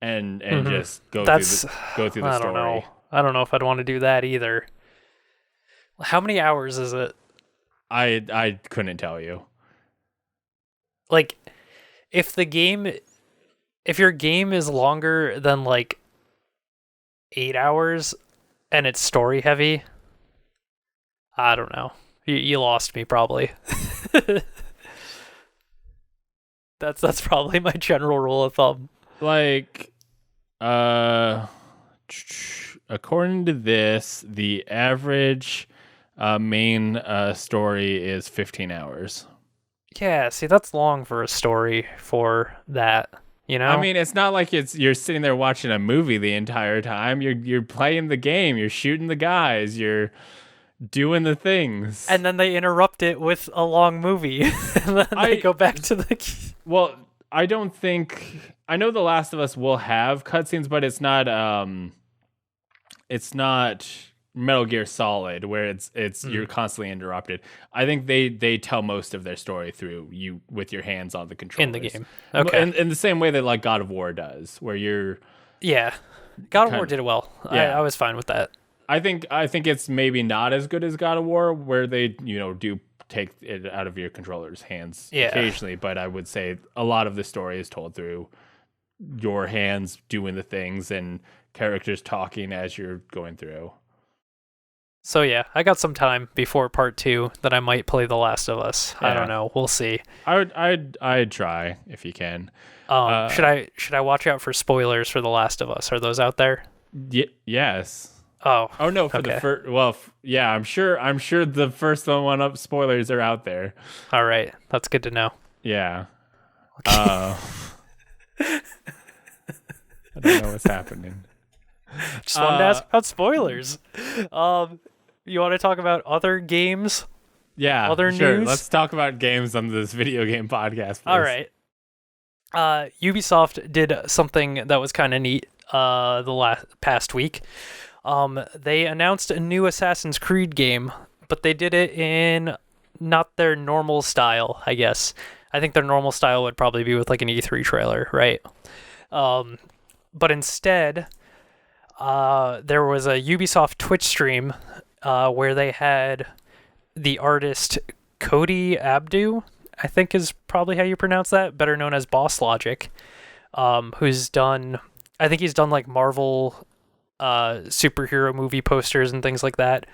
and just go through the story. I don't know if I'd want to do that either. How many hours is it? I couldn't tell you. Like, if your game is longer than like 8 hours and it's story heavy, I don't know. You lost me probably. That's probably my general rule of thumb. Like, according to this, the average main story is 15 hours. Yeah, see, that's long for a story for that, I mean, it's not like you're sitting there watching a movie the entire time. You're playing the game. You're shooting the guys. You're doing the things. And then they interrupt it with a long movie. And then they go back to the... Well, I don't think... I know The Last of Us will have cutscenes, but it's not Metal Gear Solid where it's you're constantly interrupted. I think they tell most of their story through you with your hands on the controllers. In the game. Okay. In the same way that like God of War does, where you're... Yeah. God of War did it well. Yeah. I was fine with that. I think it's maybe not as good as God of War, where they do take it out of your controller's hands occasionally. But I would say a lot of the story is told through your hands doing the things and characters talking as you're going through. So yeah, I got some time before part 2 that I might play The Last of Us. Yeah. I don't know. We'll see. I'd try if you can. Should I watch out for spoilers for The Last of Us? Are those out there? Yes. Oh no! For the first, yeah, I'm sure the first one up spoilers are out there. All right, that's good to know. Yeah. Okay. I don't know what's happening. Just wanted to ask about spoilers. You want to talk about other games? Yeah, other sure. news? Let's talk about games on this video game podcast, please. All right. Ubisoft did something that was kind of neat the past week. They announced a new Assassin's Creed game, but they did it in not their normal style, I guess. I think their normal style would probably be with like an E3 trailer, right? But instead, there was a Ubisoft Twitch stream where they had the artist Cody Abdu, I think is probably how you pronounce that, better known as Boss Logic, who's done, I think he's done like Marvel superhero movie posters and things like that.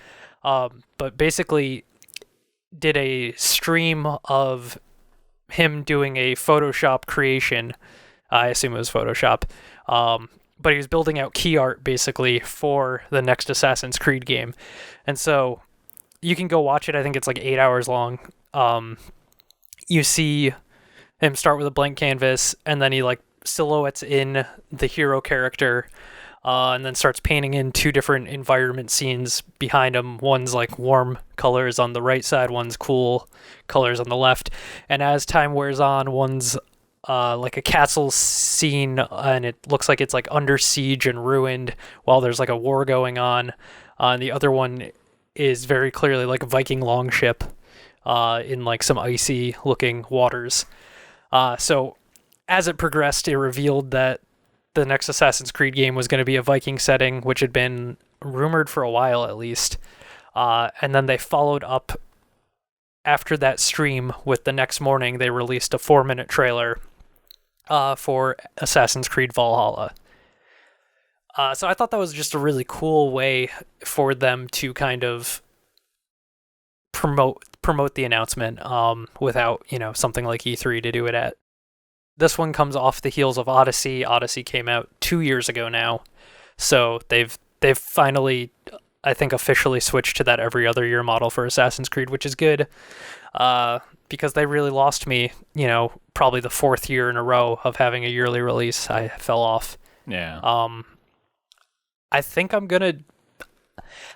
But basically did a stream of him doing a Photoshop creation. I assume it was Photoshop. But he was building out key art basically for the next Assassin's Creed game. And so you can go watch it. I think it's like 8 hours long. You see him start with a blank canvas, and then he like silhouettes in the hero character. and then starts painting in two different environment scenes behind him. One's like warm colors on the right side, one's cool colors on the left. And as time wears on, one's like a castle scene, and it looks like it's like under siege and ruined while there's like a war going on. And the other one is very clearly like a Viking longship in like some icy looking waters. So as it progressed, it revealed that the next Assassin's Creed game was going to be a Viking setting, which had been rumored for a while at least. And then they followed up after that stream with the next morning, they released a 4-minute trailer for Assassin's Creed Valhalla. So I thought that was just a really cool way for them to kind of promote the announcement without, something like E3 to do it at. This one comes off the heels of Odyssey. Odyssey came out 2 years ago now, so they've finally, I think, officially switched to that every other year model for Assassin's Creed, which is good, because they really lost me. Probably the 4th year in a row of having a yearly release. I fell off. Yeah. I think I'm gonna.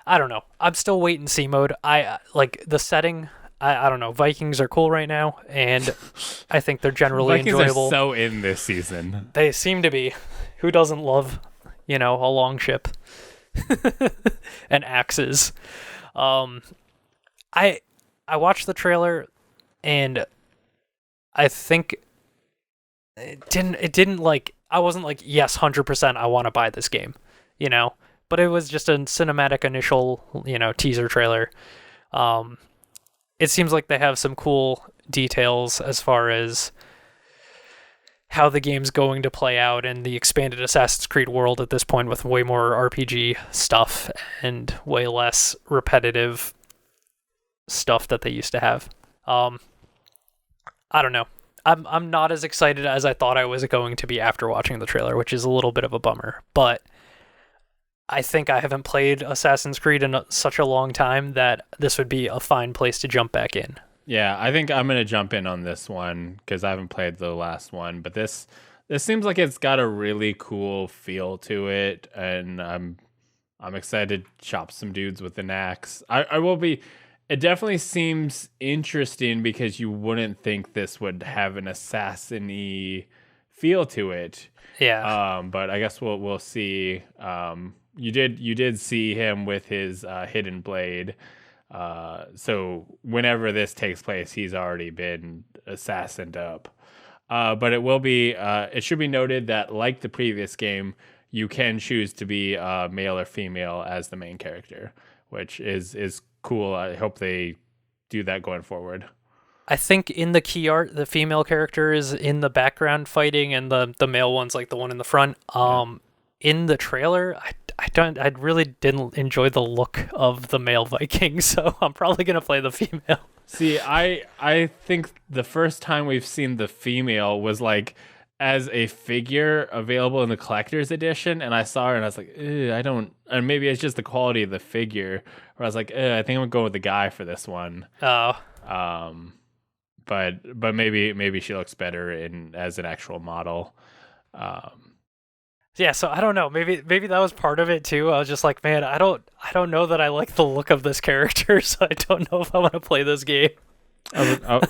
I don't know. I'm still wait and see mode. I like the setting. I don't know. Vikings are cool right now, and I think they're generally Vikings enjoyable. Are so in this season. They seem to be. Who doesn't love, a long ship and axes? I watched the trailer, and I think it didn't like. I wasn't like, yes, 100%. I want to buy this game, But it was just a cinematic initial, teaser trailer. It seems like they have some cool details as far as how the game's going to play out and the expanded Assassin's Creed world at this point with way more RPG stuff and way less repetitive stuff that they used to have. I don't know. I'm not as excited as I thought I was going to be after watching the trailer, which is a little bit of a bummer. But I think I haven't played Assassin's Creed in such a long time that this would be a fine place to jump back in. Yeah, I think I'm gonna jump in on this one because I haven't played the last one, but this seems like it's got a really cool feel to it, and I'm excited to chop some dudes with an axe. I will be. It definitely seems interesting because you wouldn't think this would have an assassin-y feel to it. Yeah. But I guess we'll see. You did see him with his hidden blade. So whenever this takes place, he's already been assassined up. But it will be. It should be noted that, like the previous game, you can choose to be male or female as the main character, which is cool. I hope they do that going forward. I think in the key art, the female character is in the background fighting, and the male one's like the one in the front. In the trailer, I really didn't enjoy the look of the male Viking, so I'm probably gonna play the female. See, I think the first time we've seen the female was like as a figure available in the collector's edition, and I saw her and I was like, I don't, and maybe it's just the quality of the figure, where I was like, I think I'm gonna go with the guy for this one. Oh. But maybe she looks better as an actual model. Yeah, so I don't know. Maybe that was part of it too. I was just like, man, I don't know that I like the look of this character, so I don't know if I want to play this game. I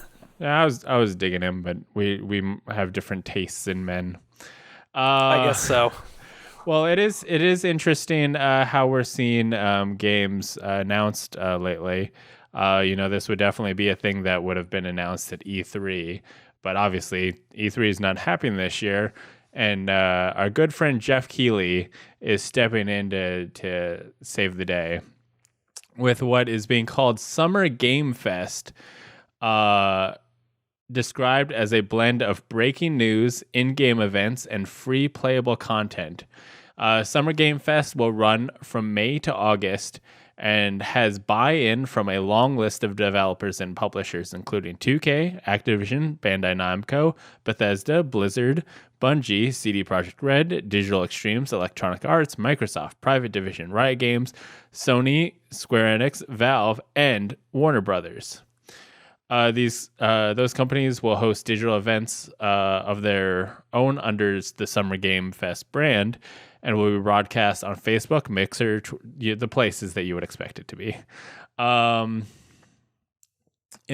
was digging him, but we have different tastes in men. I guess so. Well, it is interesting how we're seeing games announced lately. This would definitely be a thing that would have been announced at E3, but obviously E3 is not happening this year. And our good friend Jeff Keighley is stepping in to save the day with what is being called Summer Game Fest, described as a blend of breaking news, in-game events, and free playable content. Summer Game Fest will run from May to August and has buy-in from a long list of developers and publishers, including 2K, Activision, Bandai Namco, Bethesda, Blizzard, Bungie, CD Projekt Red, Digital Extremes, Electronic Arts, Microsoft, Private Division, Riot Games, Sony, Square Enix, Valve, and Warner Brothers. Those companies will host digital events of their own under the Summer Game Fest brand, and will be broadcast on Facebook, Mixer, the places that you would expect it to be. In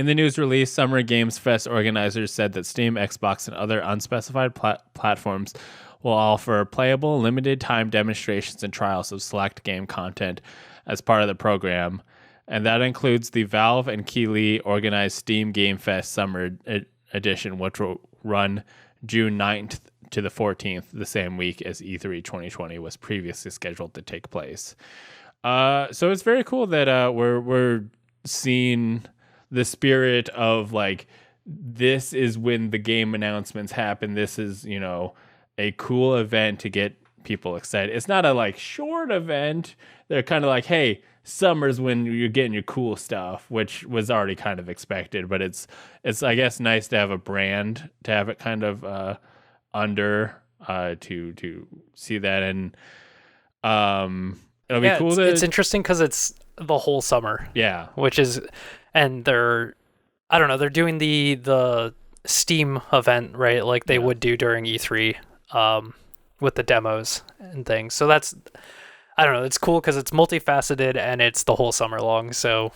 the news release, Summer Games Fest organizers said that Steam, Xbox, and other unspecified platforms will offer playable, limited-time demonstrations and trials of select game content as part of the program, and that includes the Valve and Keighley organized Steam Game Fest Summer Edition, which will run June 9th to the 14th, the same week as E3 2020 was previously scheduled to take place. So it's very cool that we're seeing the spirit of like, this is when the game announcements happen. This is, a cool event to get people excited. It's not a like short event. They're kind of like, hey, summer's when you're getting your cool stuff, which was already kind of expected, but it's I guess nice to have a brand, to have it kind of under to see that. And it'll be cool. It's interesting because it's the whole summer. Yeah. Which is, and they're doing the Steam event, right? Like they would do during E3, with the demos and things. So that's, I don't know, it's cool because it's multifaceted and it's the whole summer long. So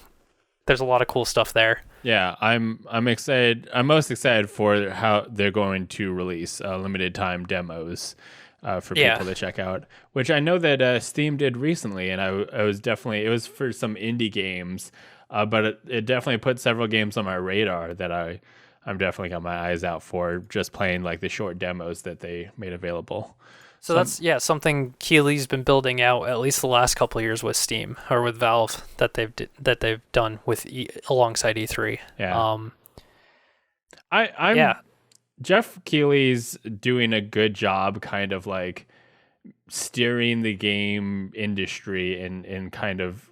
there's a lot of cool stuff there. Yeah, I'm excited. I'm most excited for how they're going to release limited time demos for people to check out, which I know that Steam did recently, and I was definitely, it was for some indie games, but it definitely put several games on my radar that I'm definitely got my eyes out for, just playing like the short demos that they made available. So that's something Keighley's been building out at least the last couple of years with Steam or with Valve that they've done with alongside E3. Yeah. Jeff Keighley's doing a good job kind of like steering the game industry in kind of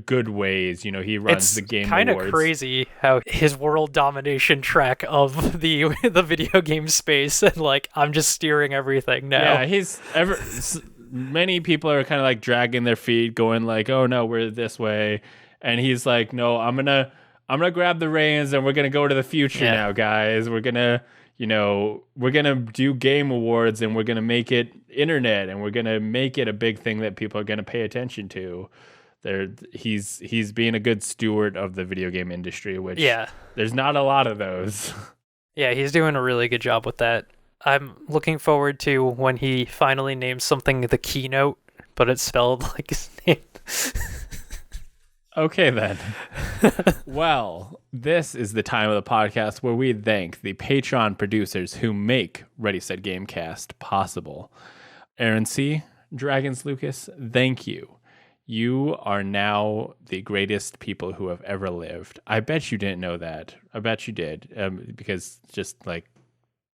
good ways. He runs the Game Awards. It's kind of crazy how his world domination track of the video game space, and like, I'm just steering everything now. Yeah, many people are kind of like dragging their feet, going like, oh no, we're this way. And he's like, no, I'm gonna grab the reins and we're gonna go to the future now, guys. We're gonna do Game Awards and we're gonna make it internet and we're gonna make it a big thing that people are gonna pay attention to. He's being a good steward of the video game industry, which there's not a lot of those. Yeah, he's doing a really good job with that. I'm looking forward to when he finally names something the keynote, but it's spelled like his name. Okay, then. Well, this is the time of the podcast where we thank the Patreon producers who make Ready Set Gamecast possible. Aaron C., Dragons Lucas, thank you. You are now the greatest people who have ever lived. I bet you didn't know that. I bet you did, because just like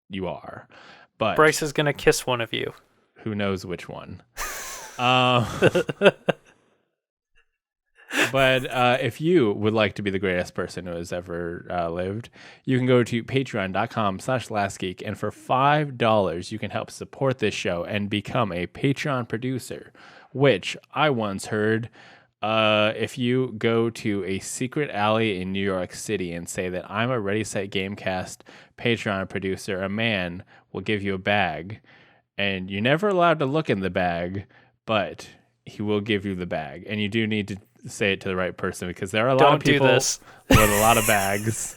you are. But Bryce is going to kiss one of you. Who knows which one? But if you would like to be the greatest person who has ever lived, you can go to patreon.com/lastgeek, and for $5, you can help support this show and become a Patreon producer, which I once heard, if you go to a secret alley in New York City and say that I'm a Ready Set Gamecast Patreon producer, a man will give you a bag, and you're never allowed to look in the bag, but he will give you the bag. And you do need to say it to the right person, because there are a lot of people with a lot of bags.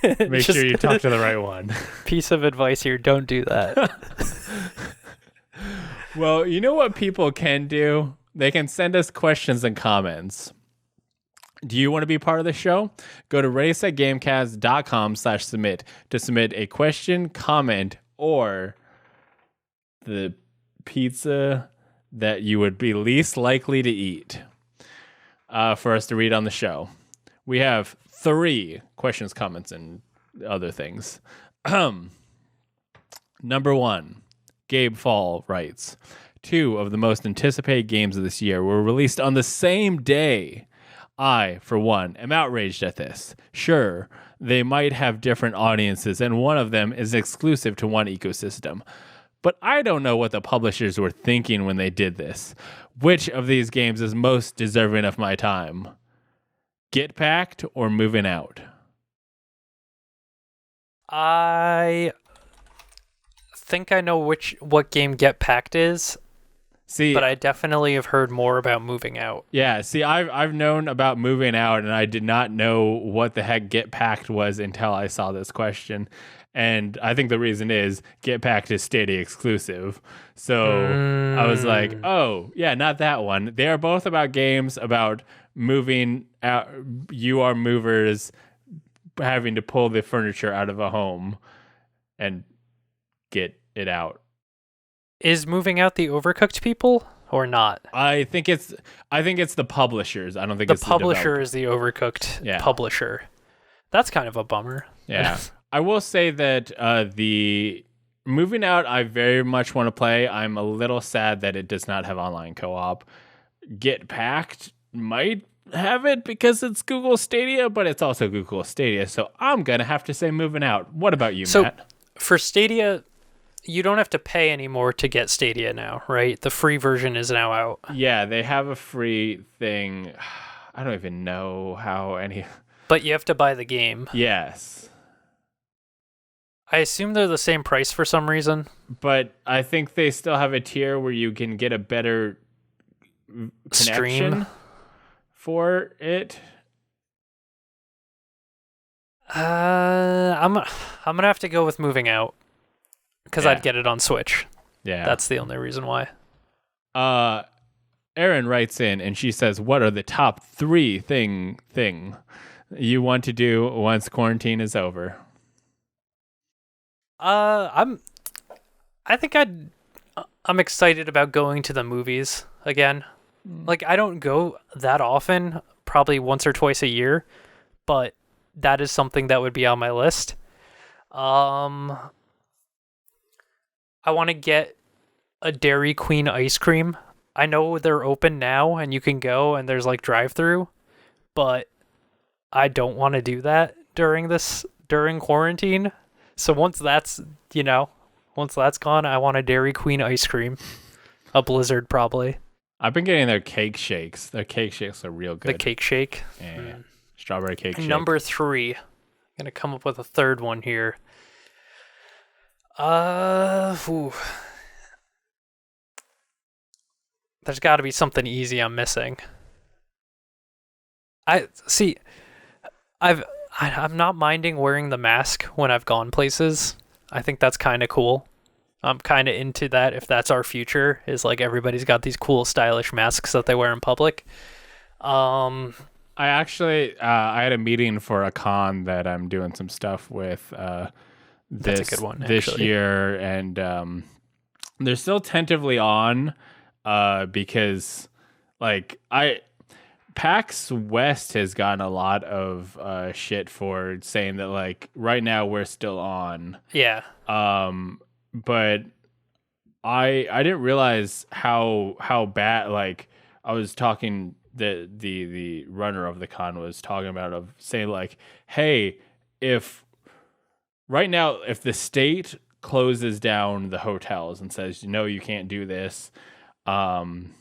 Make sure you talk to the right one. Piece of advice here, don't do that. Well, you know what people can do? They can send us questions and comments. Do you want to be part of the show? Go to readysetgamecast.com/submit to submit a question, comment, or the pizza that you would be least likely to eat for us to read on the show. We have 3 questions, comments, and other things. Number 1, Gabe Fall writes, 2 of the most anticipated games of this year were released on the same day. I, for one, am outraged at this. Sure, they might have different audiences, and one of them is exclusive to one ecosystem. But I don't know what the publishers were thinking when they did this. Which of these games is most deserving of my time? Get Packed or Moving Out? I think I know what game Get Packed is. See, but I definitely have heard more about moving out. yeah, see, I've known about moving out, and I did not know what the heck Get Packed was until I saw this question. And I think the reason is Get Packed is Stadia exclusive. So I was like, oh, yeah, not that one. They are both about games about moving out. You are movers having to pull the furniture out of a home and get it out. Is moving out the Overcooked people or not? I think it's the publishers. I don't think The it's publisher the is the Overcooked Yeah. publisher. That's kind of a bummer. Yeah. I will say that the moving out, I very much want to play. I'm a little sad that it does not have online co-op. Get Packed might have it because it's Google Stadia, but it's also Google Stadia. So I'm going to have to say moving out. What about you, Matt? For Stadia, you don't have to pay anymore to get Stadia now, right? The free version is now out. Yeah, they have a free thing. I don't even know how any... But you have to buy the game. Yes. I assume they're the same price for some reason. But I think they still have a tier where you can get a better connection Stream for it. I'm gonna have to go with moving out because Yeah. I'd get it on Switch. Yeah. That's the only reason why. Erin writes in and she says, "What are the top 3 thing you want to do once quarantine is over?" I'm excited about going to the movies again. Like, I don't go that often, probably once or twice a year, but that is something that would be on my list. I want to get a Dairy Queen ice cream. I know they're open now and you can go and there's like drive-through, but I don't want to do that during quarantine. So once that's gone, I want a Dairy Queen ice cream. A Blizzard, probably. I've been getting their cake shakes. Their cake shakes are real good. The cake shake. Yeah. Strawberry cake shake. Number 3. I'm going to come up with a third one here. Ooh. There's got to be something easy I'm missing. I'm not minding wearing the mask when I've gone places. I think that's kind of cool. I'm kind of into that if that's our future, is like everybody's got these cool stylish masks that they wear in public. I actually I had a meeting for a con that I'm doing some stuff with That's a good one, this actually. year, and they're still tentatively on because like PAX West has gotten a lot of shit for saying that like right now we're still on. Yeah. But I didn't realize how bad, like I was talking, the runner of the con was talking about, of saying like, hey, if right now if the state closes down the hotels and says, no, you can't do this, then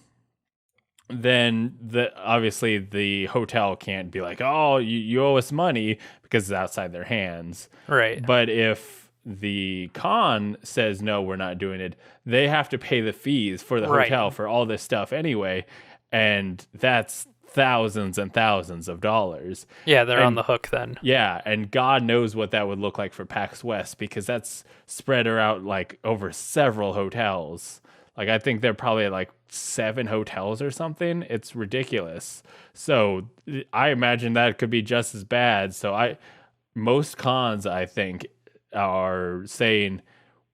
obviously the hotel can't be like, oh, you owe us money, because it's outside their hands. Right. But if the con says, no, we're not doing it, they have to pay the fees for the hotel for all this stuff anyway. And that's thousands and thousands of dollars. Yeah, they're on the hook then. Yeah, and God knows what that would look like for PAX West, because that's spread out like over several hotels. Like I think they're probably like 7 hotels or something. It's ridiculous. So I imagine that could be just as bad. So most cons, I think, are saying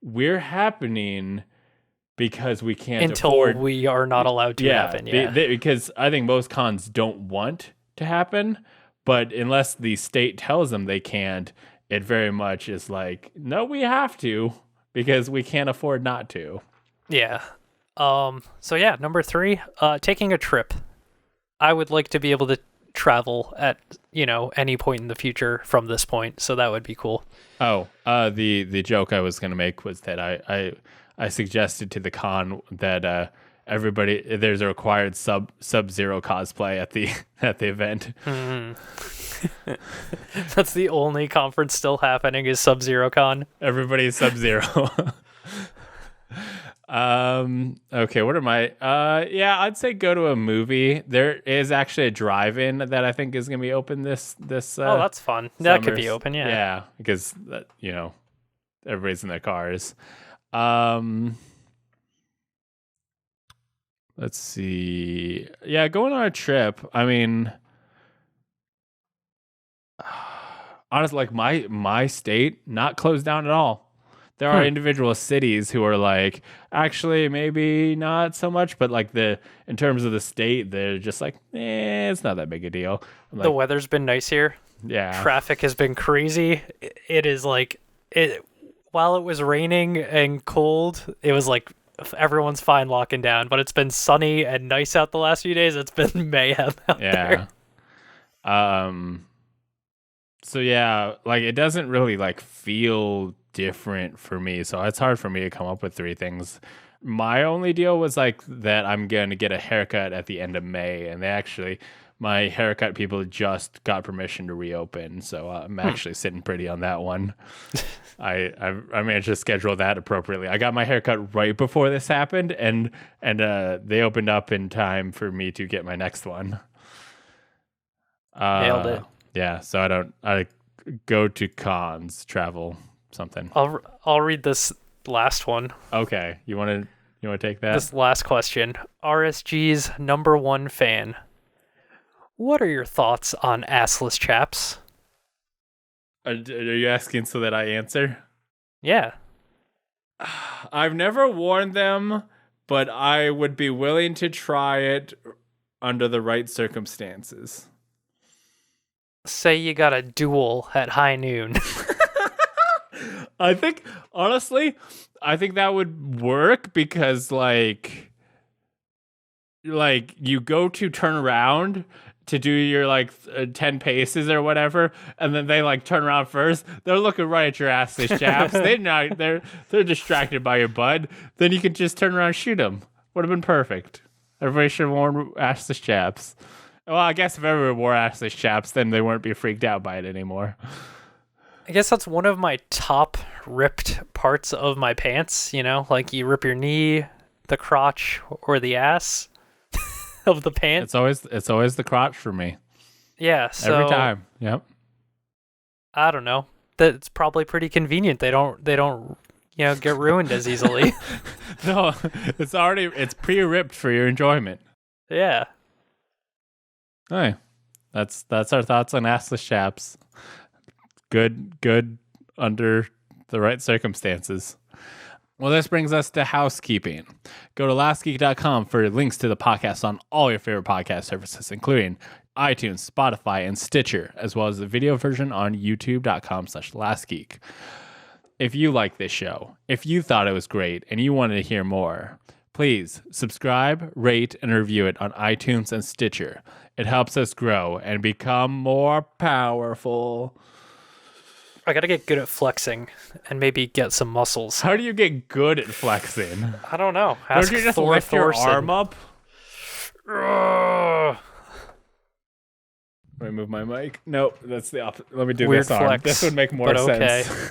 we're happening because we can't afford. We are not allowed to happen. Yeah, because I think most cons don't want to happen, but unless the state tells them they can't, it very much is like, no, we have to, because we can't afford not to. Yeah. So yeah, number 3, taking a trip. I would like to be able to travel at, any point in the future from this point, so that would be cool. Oh, the joke I was going to make was that I suggested to the con that everybody, there's a required Sub-Zero cosplay at the event. Mm-hmm. That's the only conference still happening, is Sub-Zero Con. Everybody's Sub-Zero. Okay, what are my yeah, I'd say go to a movie. There is actually a drive-in that I think is gonna be open this Oh, that's fun. That could summer. be open, yeah. Yeah, because everybody's in their cars. Um let's see. Yeah, going on a trip. I mean, honestly, like my state not closed down at all. There are individual cities who are like, actually, maybe not so much, but like in terms of the state, they're just like, it's not that big a deal. I'm The like, weather's been nice here. yeah, Traffic has been crazy. It is like it. While it was raining and cold, it was like everyone's fine locking down. But it's been sunny and nice out the last few days. It's been mayhem out there. yeah. So yeah, like it doesn't really like feel different for me. So it's hard for me to come up with three things. My only deal was like that I'm going to get a haircut at the end of May, and my haircut people just got permission to reopen, so I'm actually sitting pretty on that one. I managed to schedule that appropriately. I got my haircut right before this happened, and they opened up in time for me to get my next one. Nailed it. Yeah, so I go to cons, travel, something. I'll read this last one. Okay, you want to take that? This last question. RSG's #1 fan. What are your thoughts on assless chaps? Are you asking so that I answer? Yeah. I've never worn them, but I would be willing to try it under the right circumstances. Say you got a duel at high noon. I think, honestly, that would work because, like you go to turn around to do your 10 paces or whatever, and then they like turn around first. They're looking right at your ass, these chaps. They're distracted by your bud. Then you can just turn around and shoot them. Would have been perfect. Everybody should have worn assless chaps. Well, I guess if everyone wore assless chaps, then they wouldn't be freaked out by it anymore. I guess that's one of my top ripped parts of my pants, like you rip your knee, the crotch, or the ass of the pant. It's always the crotch for me. Yeah, so every time. Yep. I don't know. That's probably pretty convenient. They don't get ruined as easily. No, it's pre-ripped for your enjoyment. Yeah. Hey, that's our thoughts on assless chaps. Good under the right circumstances. Well, this brings us to housekeeping. Go to lastgeek.com for links to the podcast on all your favorite podcast services, including iTunes, Spotify, and Stitcher, as well as the video version on youtube.com/lastgeek. If you like this show, if you thought it was great and you wanted to hear more, please subscribe, rate, and review it on iTunes and Stitcher. It helps us grow and become more powerful. I gotta get good at flexing and maybe get some muscles. How do you get good at flexing? I don't know. Don't you just lift your arm up? Let me move my mic. Nope, that's the opposite. Let me do Weird this arm. flex, This would make more sense. Okay.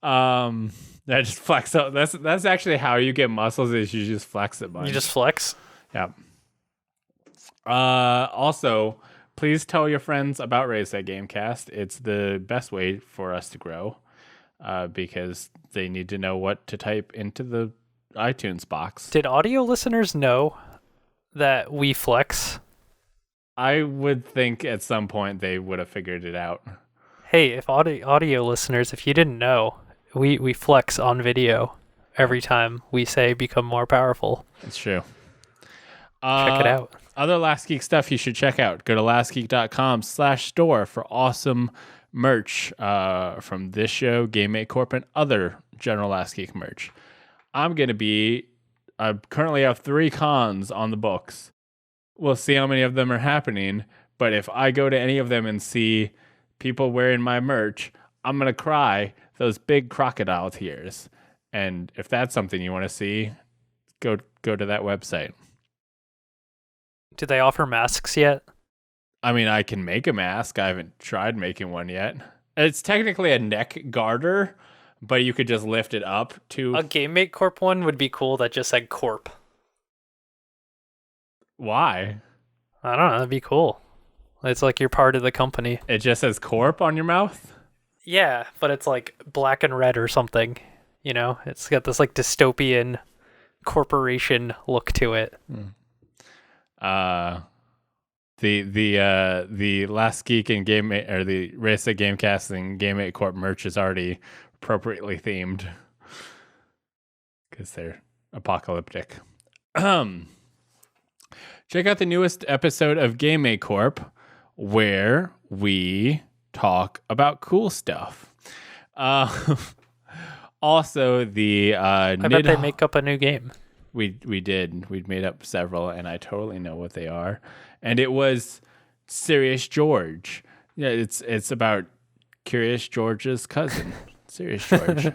I just flex up. That's actually how you get muscles. Is you just flex it. You just flex. Yeah. Also, please tell your friends about Raise That Gamecast. It's the best way for us to grow, because they need to know what to type into the iTunes box. Did audio listeners know that we flex? I would think at some point they would have figured it out. Hey, if audio listeners, if you didn't know, we flex on video every time we say become more powerful. It's true. Check it out. Other Last Geek stuff you should check out. Go to lastgeek.com/store for awesome merch from this show, Game Mate Corp, and other general Last Geek merch. I currently have 3 cons on the books. We'll see how many of them are happening, but if I go to any of them and see people wearing my merch, I'm going to cry those big crocodile tears. And if that's something you want to see, go to that website. Do they offer masks yet? I mean, I can make a mask. I haven't tried making one yet. It's technically a neck garter, but you could just lift it up to... A GameMate Corp one would be cool that just said Corp. Why? I don't know, that'd be cool. It's like you're part of the company. It just says Corp on your mouth? Yeah, but it's like black and red or something. You know, it's got this like dystopian corporation look to it. The Last Geek and Gamemate, or the Race at Gamecast and Gamemate Corp merch is already appropriately themed because they're apocalyptic. Check out the newest episode of Gamemate Corp where we talk about cool stuff. Also, the I bet they make up a new game. We did. We'd made up several, and I totally know what they are. And it was Serious George. Yeah, it's about Curious George's cousin, Serious George.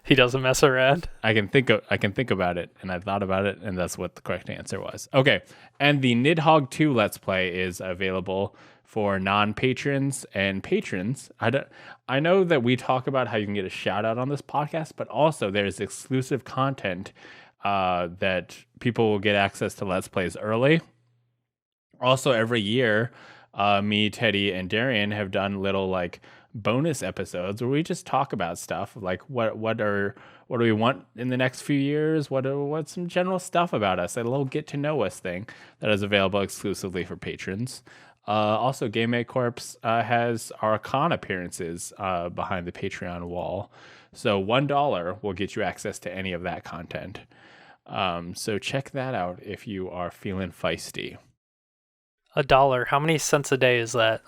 He doesn't mess around. I can think about it, and I thought about it, and that's what the correct answer was. Okay, and the Nidhogg 2 Let's Play is available for non-patrons and patrons. I know that we talk about how you can get a shout out on this podcast, but also there's exclusive content that people will get access to Let's Plays early. Also, every year, me, Teddy, and Darian have done little like bonus episodes where we just talk about stuff like what do we want in the next few years, what's some general stuff about us, a little get to know us thing that is available exclusively for patrons. Also, Gamemate Corp has our con appearances behind the Patreon wall, so $1 will get you access to any of that content. So check that out if you are feeling feisty. $1. How many cents a day is that?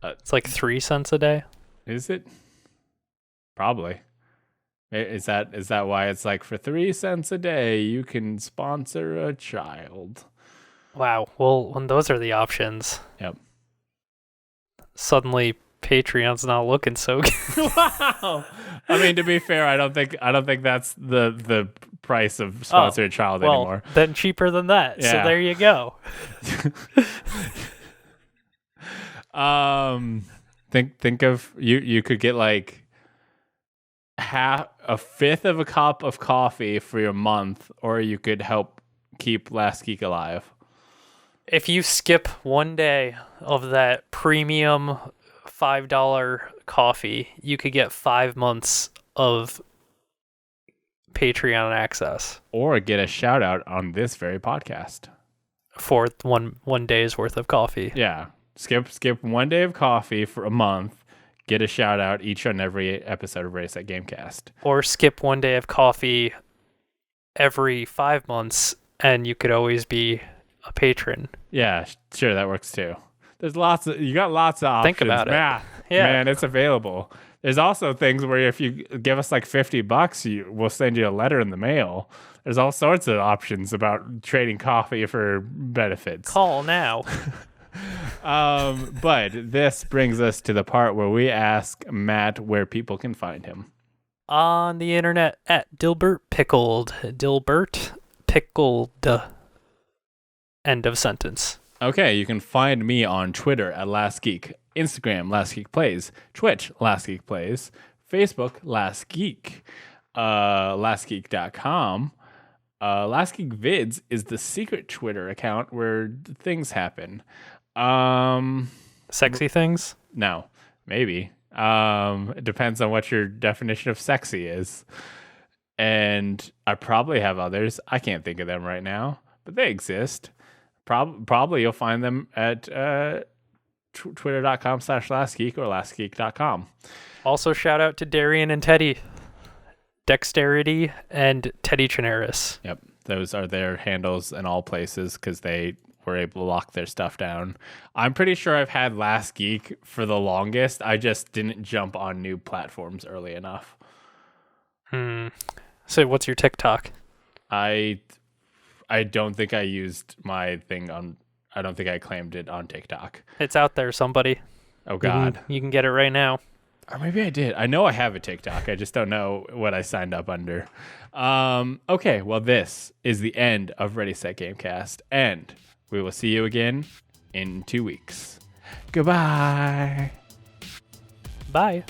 It's like 3 cents a day. Is it? Probably. Is that why it's like for 3 cents a day you can sponsor a child? Wow. Well, when those are the options. Yep. Suddenly Patreon's not looking so good. Wow. I mean, to be fair, I don't think that's the price of sponsored child anymore. Then cheaper than that. Yeah. So there you go. Think of you could get like a fifth of a cup of coffee for your month, or you could help keep Last Geek alive. If you skip one day of that premium $5 coffee, you could get 5 months of Patreon access, or get a shout out on this very podcast for one day's worth of coffee. Yeah, skip 1 day of coffee for a month, get a shout out each on every episode of Race at Gamecast, or skip 1 day of coffee every 5 months, and you could always be a patron. Yeah, sure, that works too. You got lots of options. Think about it. Yeah. Man, it's available. There's also things where if you give us like $50, we'll send you a letter in the mail. There's all sorts of options about trading coffee for benefits. Call now. But this brings us to the part where we ask Matt where people can find him. On the internet at Dilbert Pickled. Dilbert Pickled. End of sentence. Okay, you can find me on Twitter at Last Geek, Instagram Last Geek Plays, Twitch Last Geek Plays, Facebook Last Geek, lastgeek.com. Last Geek Vids is the secret Twitter account where things happen. Sexy things? No, maybe. It depends on what your definition of sexy is. And I probably have others. I can't think of them right now, but they exist. Probably you'll find them at twitter.com/lastgeek or lastgeek.com. Also, shout out to Darian and Teddy. Dexterity and Teddy Chinaris. Yep, those are their handles in all places because they were able to lock their stuff down. I'm pretty sure I've had Last Geek for the longest. I just didn't jump on new platforms early enough. So what's your TikTok? I don't think I used my thing on... I don't think I claimed it on TikTok. It's out there, somebody. Oh, God. You can get it right now. Or maybe I did. I know I have a TikTok. I just don't know what I signed up under. Okay, well, this is the end of Ready, Set, Gamecast, and we will see you again in 2 weeks. Goodbye. Bye.